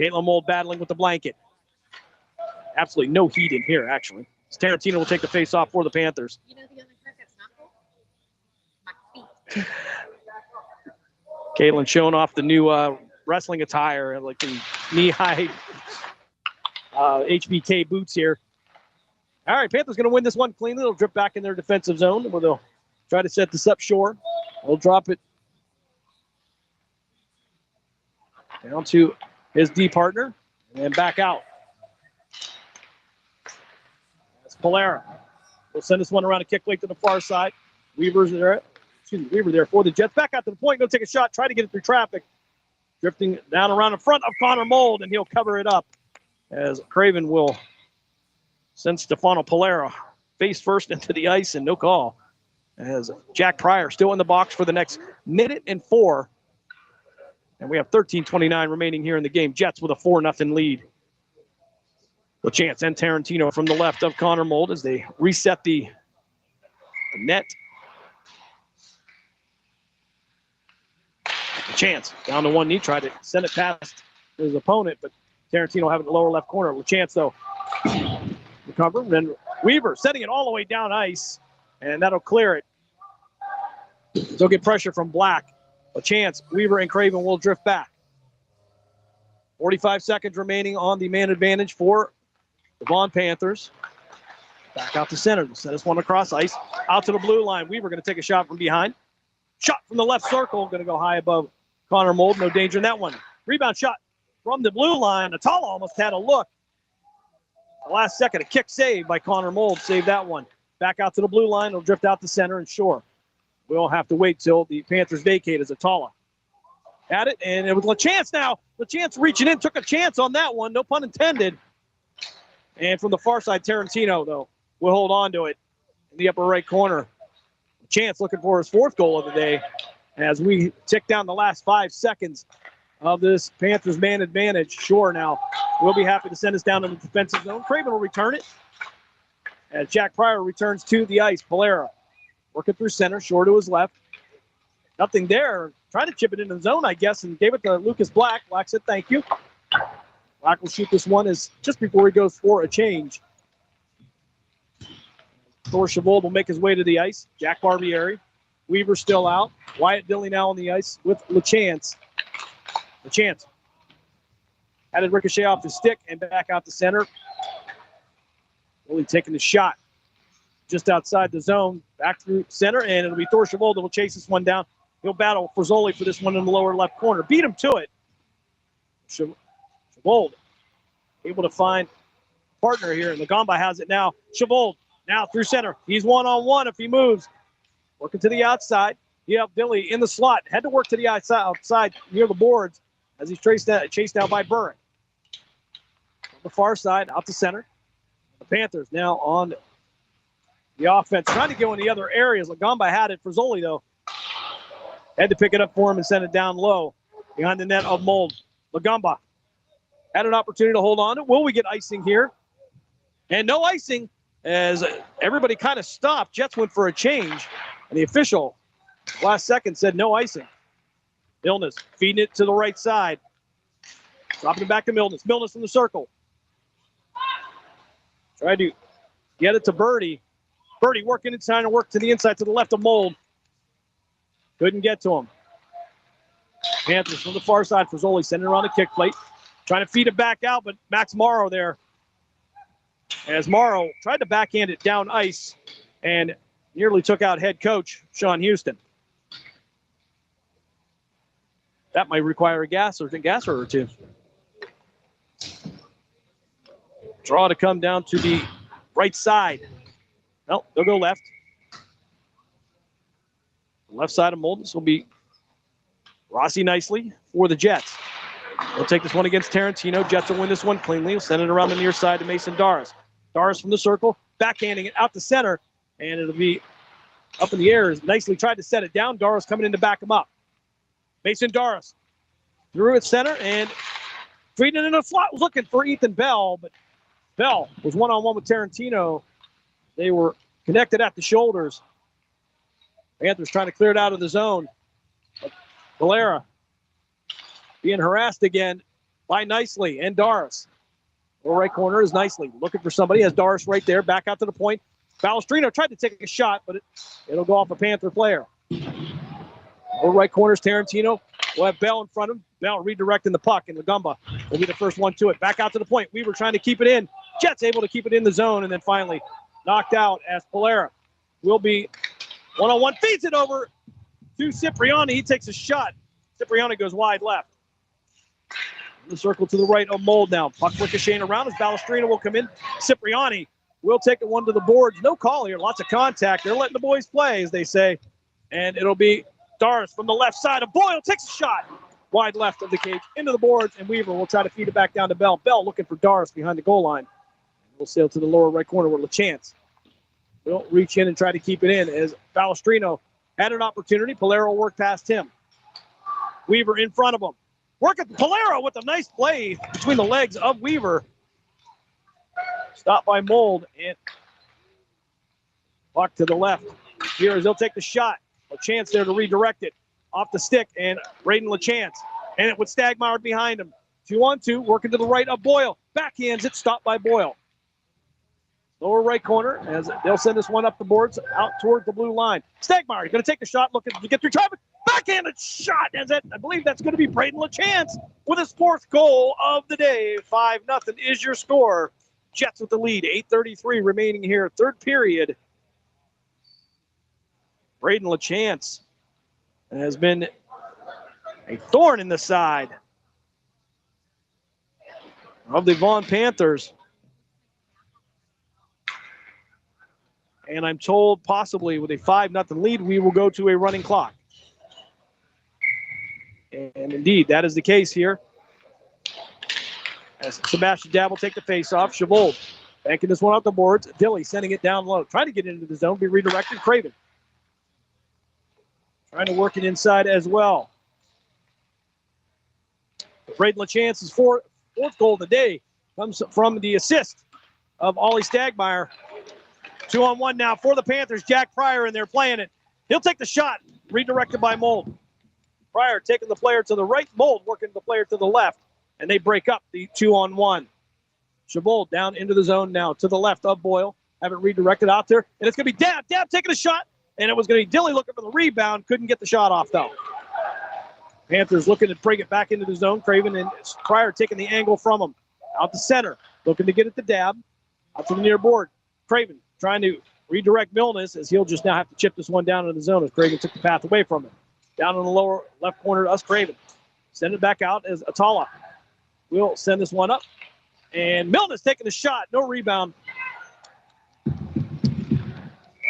E: Caitlin Mold battling with the blanket. Absolutely no heat in here, actually. Tarantino will take the face off for the Panthers.
N: You know the only part that's not cool? My feet.
E: Caitlin showing off the new wrestling attire, like the knee-high HBK boots here. All right, Panthers going to win this one cleanly. They'll drip back in their defensive zone where they'll try to set this up Shore. They'll drop it down to his D partner and then back out. That's Polera. We'll send this one around a kick late to the far side. Weaver there for the Jets. Back out to the point. Going to take a shot. Try to get it through traffic. Drifting down around in front of Connor Mold, and he'll cover it up as Craven will send Stefano Polera face first into the ice and no call. as Jack Pryor still in the box for the next minute and 4. And we have 13:29 remaining here in the game. Jets with a 4-0 lead. LaChance and Tarantino from the left of Connor Mold as they reset the net. LaChance down to one knee, tried to send it past his opponent, but Tarantino having the lower left corner. LaChance, though, recover. Then Weaver sending it all the way down ice, and that'll clear it. They'll get pressure from Black. LaChance, Weaver, and Craven will drift back. 45 seconds remaining on the man advantage for the Vaughn Panthers. Back out to center. They'll send this one across ice. Out to the blue line. Weaver going to take a shot from behind. Shot from the left circle. Going to go high above Connor Mold. No danger in that one. Rebound shot from the blue line. Atala almost had a look. The last second, a kick save by Connor Mold. Saved that one. Back out to the blue line. It'll drift out to center and Shore. We'll have to wait till the Panthers vacate as Atala had it. And it was LaChance now. LaChance reaching in. Took a chance on that one. No pun intended. And from the far side, Tarantino, though, will hold on to it in the upper right corner. Chance looking for his 4th goal of the day as we tick down the last 5 seconds of this Panthers man advantage. Shore now will be happy to send us down in the defensive zone. Craven will return it as Jack Pryor returns to the ice. Valera working through center, Shore to his left. Nothing there. Trying to chip it into the zone, I guess, and gave it to Lucas Black. Black said thank you. Black will shoot this one as just before he goes for a change. Thor Chavold will make his way to the ice. Jack Barbieri. Weaver still out. Wyatt Dilley now on the ice with LaChance. LaChance had it ricochet off his stick and back out the center. Really taking the shot just outside the zone. Back through center, and it'll be Thor Chavold that will chase this one down. He'll battle Frisoli for this one in the lower left corner. Beat him to it. Chavold able to find partner here, and Lagamba has it now. Chavold now through center. He's one-on-one if he moves. Working to the outside. You have Billy in the slot. Had to work to the outside near the boards as he's chased down by Burrick. On the far side, out to center. The Panthers now on the offense. Trying to go in the other areas. Lagamba had it. Frisoli, though, had to pick it up for him and send it down low behind the net of Mold. Lagamba had an opportunity to hold on. Will we get icing here? And no icing as everybody kind of stopped. Jets went for a change, and the official last second said no icing. Milnes feeding it to the right side. Dropping it back to Milnes. Milnes from the circle. Tried to get it to Birdie. Birdie working inside and work to the inside to the left of Mold. Couldn't get to him. Panthers from the far side. Frisoli sending around the kick plate. Trying to feed it back out, but Max Morrow there. As Morrow tried to backhand it down ice and nearly took out head coach Sean Houston. That might require a gasser or two. Draw to come down to the right side. No, they'll go left. Left side of Molden will be Rossi nicely for the Jets. They'll take this one against Tarantino. Jets will win this one cleanly. We'll send it around the near side to Mason Doris. Doris from the circle, backhanding it out to center, and it'll be up in the air. Nicely tried to set it down. Doris coming in to back him up. Mason Doris threw it center and feeding it in a slot. Was looking for Ethan Bell, but Bell was one-on-one with Tarantino. They were connected at the shoulders. Panthers trying to clear it out of the zone. Valera being harassed again by Nicely and Doris. Lower right corner is Nicely looking for somebody. Has Doris right there. Back out to the point. Balestrino tried to take a shot, but it'll go off a Panther player. Lower right corner is Tarantino. We'll have Bell in front of him. Bell redirecting the puck, and Lagamba will be the first one to it. Back out to the point. Weaver trying to keep it in. Jets able to keep it in the zone, and then finally knocked out as Polera will be one-on-one. Feeds it over to Cipriani. He takes a shot. Cipriani goes wide left. The circle to the right of Mold now. Puck ricocheting around as Balestrino will come in. Cipriani will take it one to the boards. No call here. Lots of contact. They're letting the boys play, as they say. And it'll be Doris from the left side. And Boyle takes a shot wide left of the cage into the boards. And Weaver will try to feed it back down to Bell. Bell looking for Doris behind the goal line. We'll sail to the lower right corner with LaChance. will reach in and try to keep it in as Balestrino had an opportunity. Polero worked past him. Weaver in front of him. Working Polero with a nice play between the legs of Weaver. Stopped by Mold and puck to the left. Here as he'll take the shot. A chance there to redirect it. Off the stick and Braden LaChance. And it with Stagmeyer behind him. 2-on-2, working to the right of Boyle. Backhands it, stopped by Boyle. Lower right corner as they'll send this one up the boards out toward the blue line. Stagmeyer going to take the shot, looking to get through traffic. Backhanded shot. As it, I believe that's going to be Braden LaChance with his 4th goal of the day. 5-0 is your score. Jets with the lead. 8:33 remaining here. 3rd period. Braden LaChance has been a thorn in the side of the Vaughn Panthers. And I'm told possibly with a 5-0 lead, we will go to a running clock. And indeed, that is the case here. As Sebastian Dabb will take the face-off. Chavold banking this one off the boards. Dilly sending it down low. Trying to get into the zone, be redirected. Craven trying to work it inside as well. Braden LaChance's 4th goal of the day comes from the assist of Ollie Stagmeyer. 2-on-1 now for the Panthers. Jack Pryor in there playing it. He'll take the shot. Redirected by Mold. Pryor taking the player to the right. Mold working the player to the left. And they break up the 2-on-1. Chavold down into the zone now to the left of Boyle. Have it redirected out there. And it's going to be Dabb. Dabb taking a shot. And it was going to be Dilly looking for the rebound. Couldn't get the shot off, though. Panthers looking to bring it back into the zone. Craven and Pryor taking the angle from him. Out the center. Looking to get it to Dabb. Out to the near board. Craven trying to redirect Milnes as he'll just now have to chip this one down into the zone as Craven took the path away from him. Down in the lower left corner to us, Craven. Send it back out as Atala will send this one up. And Milnes taking the shot. No rebound.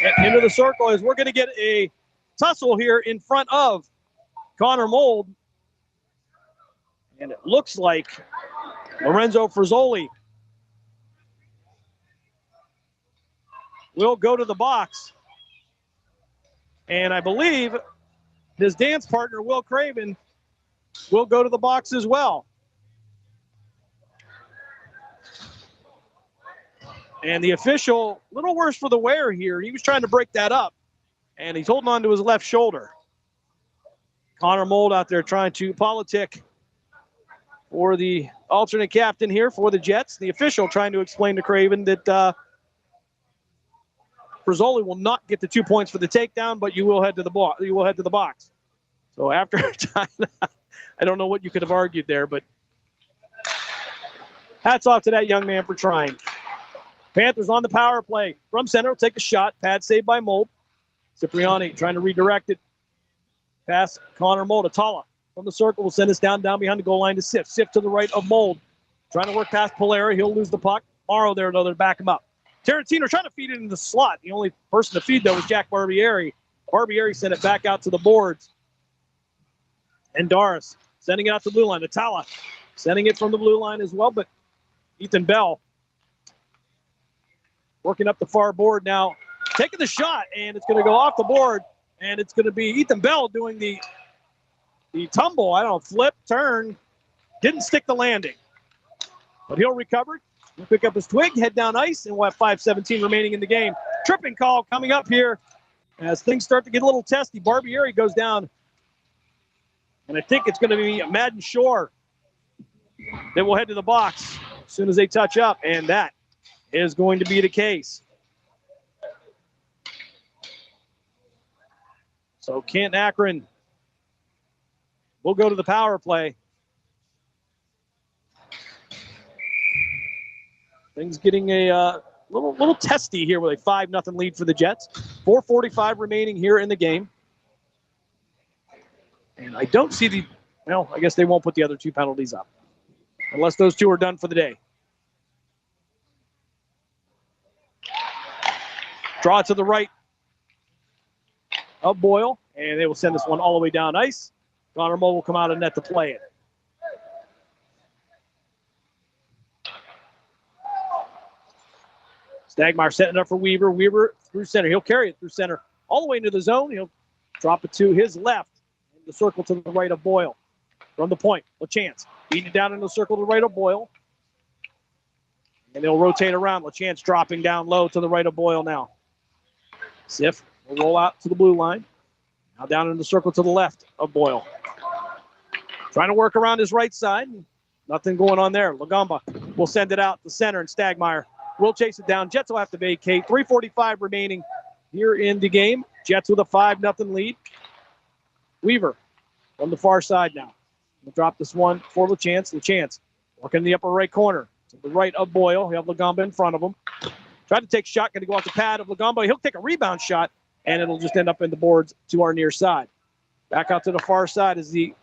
E: And into the circle as we're going to get a tussle here in front of Connor Mold. And it looks like Lorenzo Frizzoli will go to the box. And I believe his dance partner, Will Craven, will go to the box as well. And the official, a little worse for the wear here. He was trying to break that up, and he's holding on to his left shoulder. Connor Mold out there trying to politic for the alternate captain here for the Jets. The official trying to explain to Craven that Frizzoli will not get the 2 points for the takedown, but you will head to the box. So after time, I don't know what you could have argued there, but hats off to that young man for trying. Panthers on the power play. From center, will take a shot. Pad saved by Mold. Cipriani trying to redirect it. Pass Connor Mold. Atala from the circle will send us down behind the goal line to Sif. Sif to the right of Mold. Trying to work past Polari. He'll lose the puck. Morrow there, though, to back him up. Tarantino trying to feed it in the slot. The only person to feed, though, was Jack Barbieri. Barbieri sent it back out to the boards. And Doris sending it out to the blue line. Atala sending it from the blue line as well, but Ethan Bell working up the far board now, taking the shot, and it's going to go off the board, and it's going to be Ethan Bell doing the tumble. I don't know, flip, turn, didn't stick the landing. But he'll recover. He'll pick up his twig, head down ice, and we'll have 5:17 remaining in the game. Tripping call coming up here as things start to get a little testy. Barbieri goes down, and I think it's going to be Madden Shore that will head to the box as soon as they touch up, and that is going to be the case. So Kent Akron will go to the power play. Things getting a little testy here with a 5-0 lead for the Jets. 4:45 remaining here in the game. And I don't see I guess they won't put the other 2 penalties up unless those 2 are done for the day. Draw to the right of Boyle, and they will send this one all the way down ice. Connor Moe will come out of net to play it. Stagmeyer setting it up for Weaver. Weaver through center. He'll carry it through center all the way into the zone. He'll drop it to his left. In the circle to the right of Boyle. From the point, LaChance. Beating it down in the circle to the right of Boyle. And they'll rotate around. LaChance dropping down low to the right of Boyle now. Siff will roll out to the blue line. Now down in the circle to the left of Boyle. Trying to work around his right side. Nothing going on there. Lagamba will send it out to center, and Stagmeyer will chase it down. Jets will have to vacate. 3:45 remaining here in the game. Jets with a 5-0 lead. Weaver from the far side now. We'll drop this one for LaChance. LaChance working in the upper right corner. To the right of Boyle. He'll have Lagamba in front of him. Tried to take a shot. Going to go off the pad of Lagamba. He'll take a rebound shot, and it'll just end up in the boards to our near side. Back out to the far side is the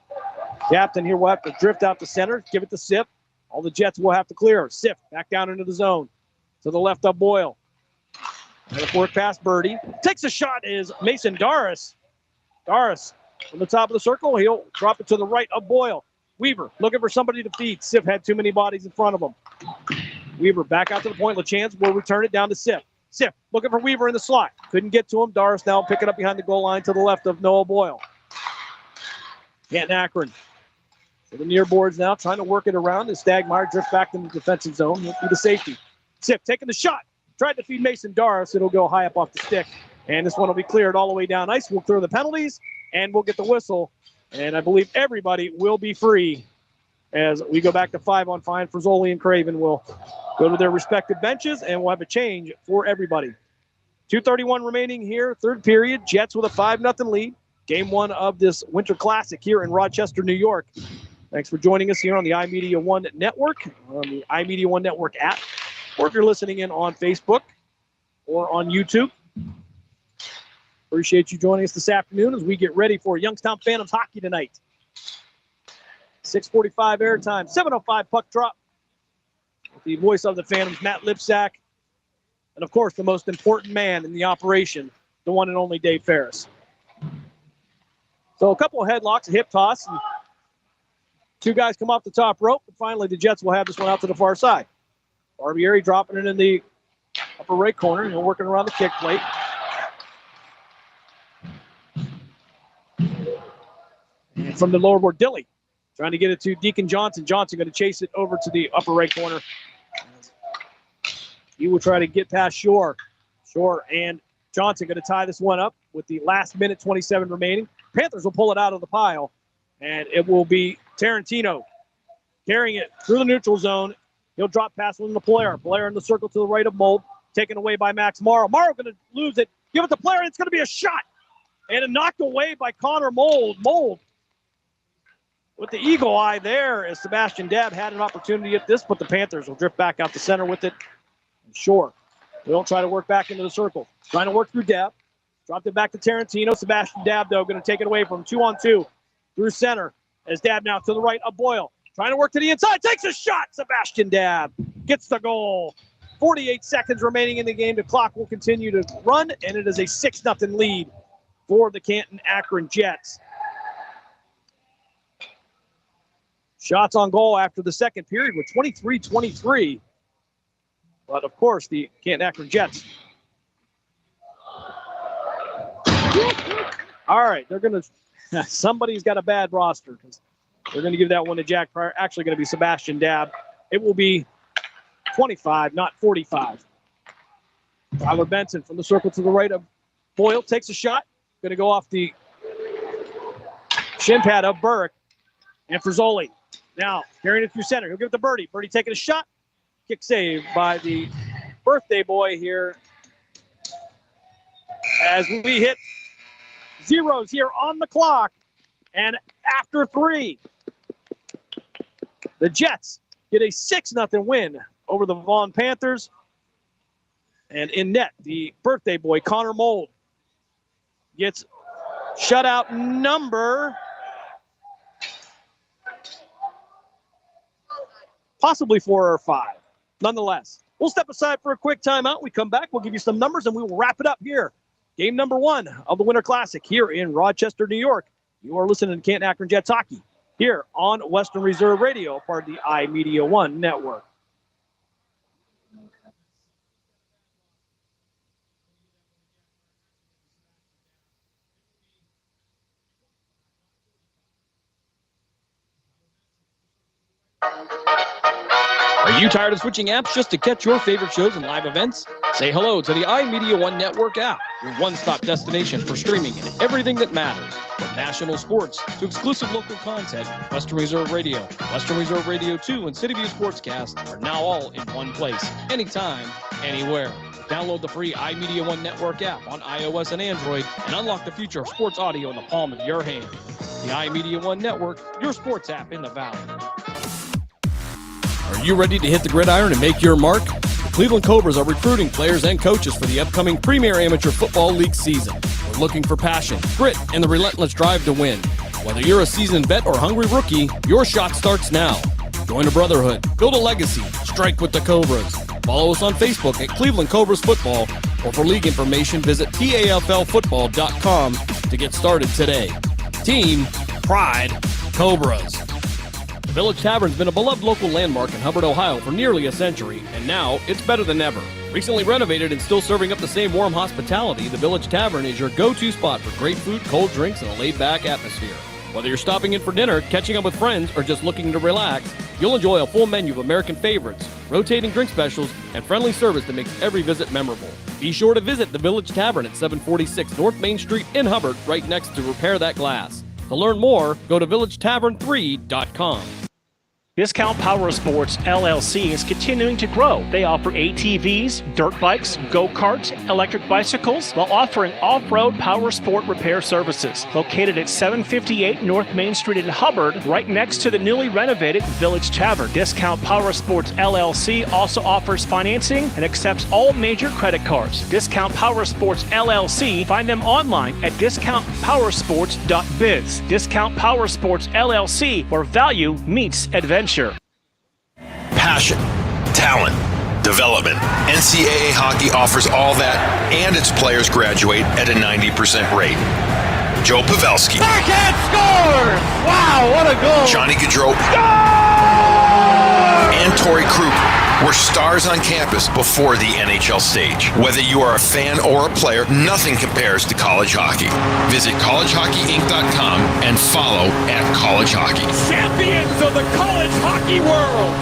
E: captain here. Will have to drift out to center. Give it to Siff. All the Jets will have to clear. Siff back down into the zone. To the left of Boyle. And a work past Birdie. Takes a shot is Mason Darris. Darris from the top of the circle. He'll drop it to the right of Boyle. Weaver looking for somebody to feed. Siff had too many bodies in front of him. Weaver back out to the point. LaChance will return it down to Siff. Siff looking for Weaver in the slot. Couldn't get to him. Darris now picking up behind the goal line to the left of Noah Boyle. Canton Akron to the near boards now, trying to work it around as Stagmeyer drifts back into the defensive zone. He'll do the safety. Siff taking the shot. Tried to feed Mason Darris. It'll go high up off the stick. And this one will be cleared all the way down ice. We'll clear the penalties, and we'll get the whistle. And I believe everybody will be free as we go back to 5-on-5. Frisoli and Craven will go to their respective benches, and we'll have a change for everybody. 2:31 remaining here, third period. Jets with a 5-0 lead. Game one of this Winter Classic here in Rochester, New York. Thanks for joining us here on the iMedia One Network, on the iMedia One Network app, or if you're listening in on Facebook or on YouTube. Appreciate you joining us this afternoon as we get ready for Youngstown Phantoms hockey tonight. 6:45 airtime, 7:05 puck drop. With the voice of the Phantoms, Matt Lipsack, and of course the most important man in the operation, the one and only Dave Ferris. So a couple of headlocks, a hip toss, and two guys come off the top rope, and finally the Jets will have this one out to the far side. Barbieri dropping it in the upper right corner, and working around the kick plate. And from the lower board, Dilly trying to get it to Deacon Johnson. Johnson going to chase it over to the upper right corner. He will try to get past Shore. Shore and Johnson going to tie this one up with the last minute 27 remaining. Panthers will pull it out of the pile, and it will be Tarantino carrying it through the neutral zone. He'll drop past one to Blair. Blair in the circle to the right of Mold, taken away by Max Morrow. Morrow going to lose it. Give it to Blair, and it's going to be a shot. And it knocked away by Connor Mold. Mold with the eagle eye there as Sebastian Dabb had an opportunity at this, but the Panthers will drift back out the center with it. And Shore will try to work back into the circle. Trying to work through Dabb. Dropped it back to Tarantino. Sebastian Dabb, though, going to take it away from 2-on-2 through center. As Dabb now to the right of Boyle. Trying to work to the inside. Takes a shot. Sebastian Dabb gets the goal. 48 seconds remaining in the game. The clock will continue to run, and it is a 6-0 lead for the Canton Akron Jets. Shots on goal after the second period with 23-23. But, of course, the Canton Akron Jets. All right, they're going to – somebody's got a bad roster because they're going to give that one to Jack Pryor. Actually going to be Sebastian Dabb. It will be 25, not 45. Tyler Benson from the circle to the right of Boyle takes a shot. Going to go off the shin pad of Burke. And Frisoli now carrying it through center. He'll give it to Birdie. Birdie taking a shot. Kick save by the birthday boy here. As we hit zeros here on the clock. And after 3, the Jets get a 6-0 win over the Vaughn Panthers. And in net, the birthday boy, Connor Mold, gets shutout number possibly 4 or 5. Nonetheless, we'll step aside for a quick timeout. We come back, we'll give you some numbers, and we will wrap it up here. Game number 1 of the Winter Classic here in Rochester, New York. You are listening to Canton Akron Jets hockey here on Western Reserve Radio, part of the iMedia One Network. Are you tired of switching apps just to catch your favorite shows and live events? Say hello to the iMedia One Network app, your one-stop destination for streaming and everything that matters. From national sports to exclusive local content, Western Reserve Radio, Western Reserve Radio 2, and City View Sportscast are now all in one place, anytime, anywhere. Download the free iMedia One Network app on iOS and Android and unlock the future of sports audio in the palm of your hand. The iMedia One Network, your sports app in the Valley.
K: Are you ready to hit the gridiron and make your mark? The Cleveland Cobras are recruiting players and coaches for the upcoming Premier Amateur Football League season. We're looking for passion, grit, and the relentless drive to win. Whether you're a seasoned vet or hungry rookie, your shot starts now. Join a brotherhood, build a legacy, strike with the Cobras. Follow us on Facebook at Cleveland Cobras Football, or for league information, visit PAFLfootball.com to get started today. Team, pride, Cobras. The Village Tavern's been a beloved local landmark in Hubbard, Ohio for nearly a century, and now it's better than ever. Recently renovated and still serving up the same warm hospitality, the Village Tavern is your go-to spot for great food, cold drinks, and a laid-back atmosphere. Whether you're stopping in for dinner, catching up with friends, or just looking to relax, you'll enjoy a full menu of American favorites, rotating drink specials, and friendly service that makes every visit memorable. Be sure to visit the Village Tavern at 746 North Main Street in Hubbard, right next to Repair That Glass. To learn more, go to villagetavern3.com.
O: Discount Power Sports LLC is continuing to grow. They offer ATVs, dirt bikes, go-karts, electric bicycles, while offering off-road power sport repair services. Located at 758 North Main Street in Hubbard, right next to the newly renovated Village Tavern. Discount Power Sports LLC also offers financing and accepts all major credit cards. Discount Power Sports LLC, find them online at discountpowersports.biz. Discount Power Sports LLC, where value meets adventure.
I: Passion, talent, development. NCAA hockey offers all that, and its players graduate at a 90% rate. Joe Pavelski.
J: Backhand scores! Wow, what a goal!
I: Johnny Gaudreau. And Torrey Krupp were stars on campus before the NHL stage. Whether you are a fan or a player, nothing compares to college hockey. Visit collegehockeyinc.com and follow @collegehockey.
J: Champions of the college hockey world!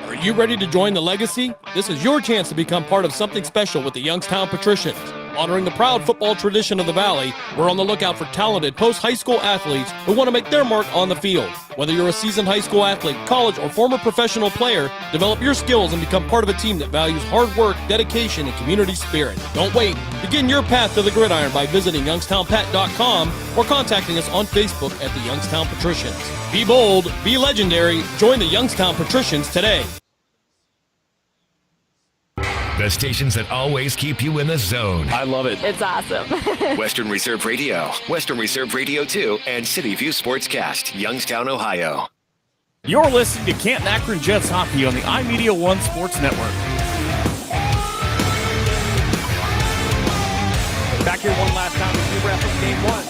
K: Are you ready to join the legacy? This is your chance to become part of something special with the Youngstown Patricians. Honoring the proud football tradition of the Valley, we're on the lookout for talented post-high school athletes who want to make their mark on the field. Whether you're a seasoned high school athlete, college, or former professional player, develop your skills and become part of a team that values hard work, dedication, and community spirit. Don't wait. Begin your path to the gridiron by visiting youngstownpat.com or contacting us on Facebook at the Youngstown Patricians. Be bold, be legendary, join the Youngstown Patricians today.
H: The stations that always keep you in the zone.
Y: I love it.
P: It's awesome.
M: Western Reserve Radio, Western Reserve Radio 2, and City View Sportscast, Youngstown, Ohio.
Y: You're listening to Canton Akron Jets hockey on the iMedia One Sports Network.
E: Back here one last time as we wrap up game one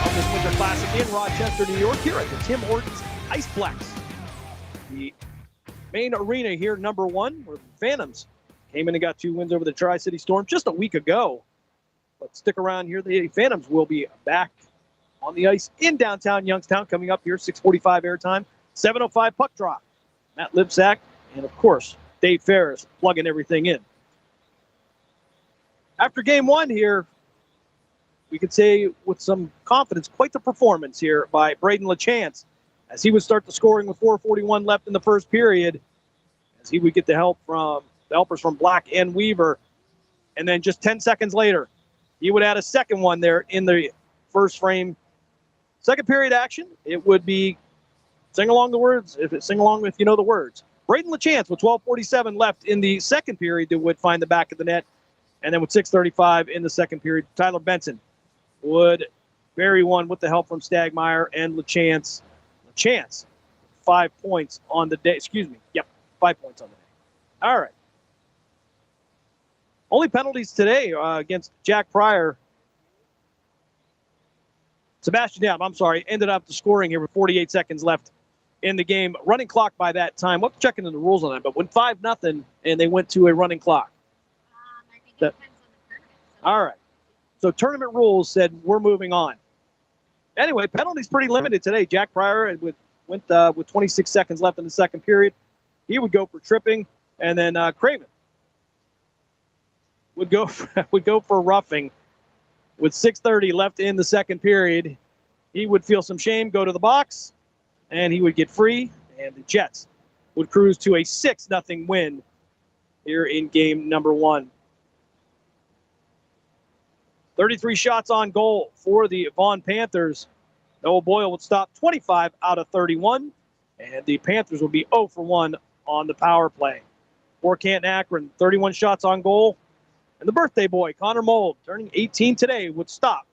E: of this Winter Classic in Rochester, New York, here at the Tim Hortons Iceplex. The main arena here, number one, where the Phantoms came in and got 2 wins over the Tri-City Storm just a week ago. But stick around here. The Phantoms will be back on the ice in downtown Youngstown coming up here, 6:45 airtime, 7:05 puck drop. Matt Lipsack and, of course, Dave Ferris plugging everything in. After game one here, we could say with some confidence, quite the performance here by Braden LaChance as he would start the scoring with 4:41 left in the first period, as he would get the helpers from Black and Weaver. And then just 10 seconds later, he would add a second one there in the first frame. Second period action, it would be sing along the words, sing along if you know the words. Braden LaChance with 12:47 left in the second period that would find the back of the net. And then with 6:35 in the second period, Tyler Benson would bury one with the help from Stagmeyer and LaChance. LaChance, 5 points on the day. 5 points on the day. All right. Only penalties today against Jack Pryor. Sebastian Dabb, ended up the scoring here with 48 seconds left in the game. Running clock by that time. We'll check into the rules on that, but went 5-0, and they went to a running clock.
N: I think it depends on the tournament.
E: All right. So tournament rules said we're moving on. Anyway, penalties pretty limited today. Jack Pryor went with 26 seconds left in the second period. He would go for tripping, and then Craven would go for roughing with 6:30 left in the second period. He would feel some shame, go to the box, and he would get free, and the Jets would cruise to a 6-0 win here in game number 1. 33 shots on goal for the Vaughn Panthers. Noah Boyle would stop 25 out of 31, and the Panthers would be 0 for 1 on the power play. For Canton Akron, 31 shots on goal. And the birthday boy, Connor Mold, turning 18 today, would stop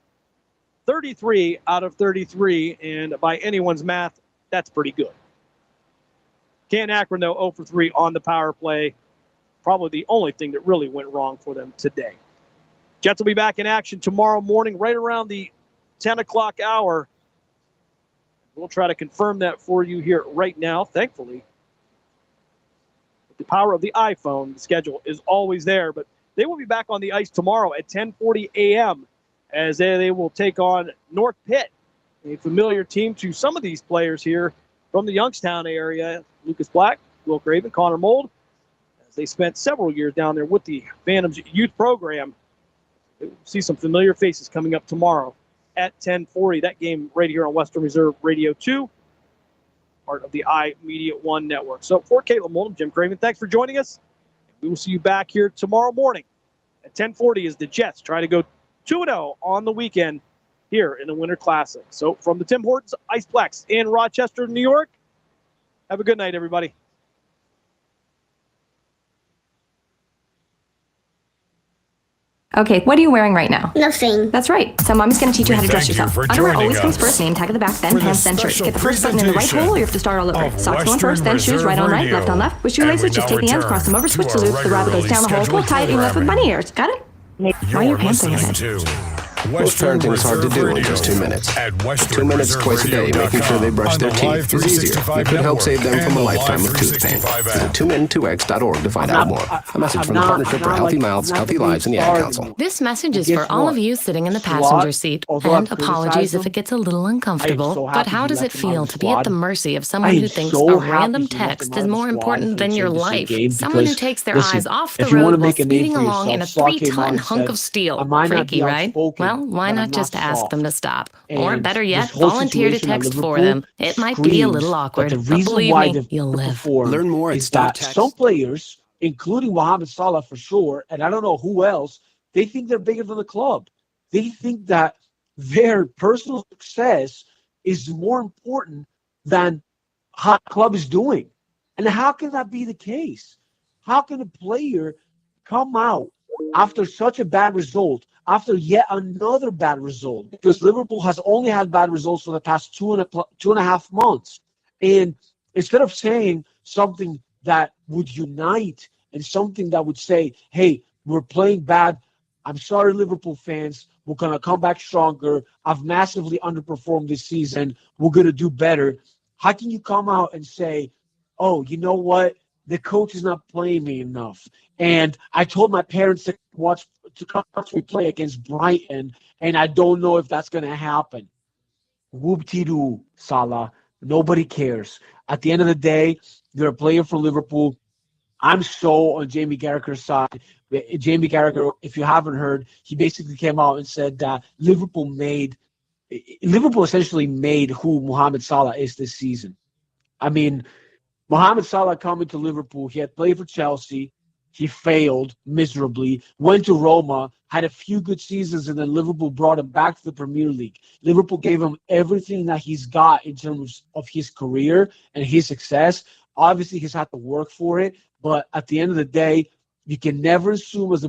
E: 33 out of 33, and by anyone's math, that's pretty good. Canton Akron, though, 0 for 3 on the power play. Probably the only thing that really went wrong for them today. Jets will be back in action tomorrow morning right around the 10 o'clock hour. We'll try to confirm that for you here right now, thankfully. With the power of the iPhone, the schedule is always there, but they will be back on the ice tomorrow at 10:40 a.m. as they will take on North Pitt, a familiar team to some of these players here from the Youngstown area. Lucas Black, Will Craven, Connor Mold, as they spent several years down there with the Phantoms youth program. We'll see some familiar faces coming up tomorrow at 10:40. That game right here on Western Reserve Radio 2, part of the iMedia 1 network. So for Caleb Moldham, Jim Craven, thanks for joining us. We will see you back here tomorrow morning at 10:40 as the Jets try to go 2-0 on the weekend here in the Winter Classic. So from the Tim Hortons Iceplex in Rochester, New York, have a good night, everybody.
A: Okay, what are you wearing right now?
N: Nothing.
A: That's right. So Mommy's going to teach you how to dress yourself. Underwear always comes first, name tag at the back, then pants, then shirt. Get the first button in the right hole or you have to start all over. Socks going first, then shoes, right on right, left on left. With shoelaces, just take the ends, cross them over, switch the loops, the rabbit goes down the hole, pull tight, and you're left with bunny ears. Got it? Why are your pants on your head?
P: Most parenting is hard to do in just 2 minutes. 2 minutes twice a day, making sure they brush their teeth is easier. It could help save them from a lifetime of tooth pain. Visit 2min2x.org to find out more. A message from the Partnership for Healthy Mouths, Healthy Lives, and the Ad Council.
Q: This message is for all of you sitting in the passenger seat. And apologies if it gets a little uncomfortable, but how does it feel to be at the mercy of someone who thinks a random text is more important than your life? Someone who takes their eyes off the road while speeding along in a 3-ton hunk of steel. Freaky, right? Well, why not just ask them to stop? Or better yet, volunteer to text for them. It might be a little awkward, but believe me, you'll live.
P: Learn more at
R: some players, including Mohamed Salah for sure, and I don't know who else, they think they're bigger than the club. They think that their personal success is more important than how the club is doing. And how can that be the case? How can a player come out after such a bad result, after yet another bad result? Because Liverpool has only had bad results for the past 2.5 months. And instead of saying something that would unite and something that would say, hey, we're playing bad. I'm sorry, Liverpool fans. We're going to come back stronger. I've massively underperformed this season. We're going to do better. How can you come out and say, oh, you know what? The coach is not playing me enough. And I told my parents to come watch me play against Brighton, and I don't know if that's going to happen. Whoop-de-doo, Salah. Nobody cares. At the end of the day, you're a player for Liverpool. I'm so on Jamie Carragher's side. Jamie Carragher, if you haven't heard, he basically came out and said that Liverpool essentially made who Mohamed Salah is this season. I mean, Mohamed Salah coming to Liverpool, he had played for Chelsea. He failed miserably, went to Roma, had a few good seasons, and then Liverpool brought him back to the Premier League. Liverpool gave him everything that he's got in terms of his career and his success. Obviously, he's had to work for it, but at the end of the day, you can never assume as a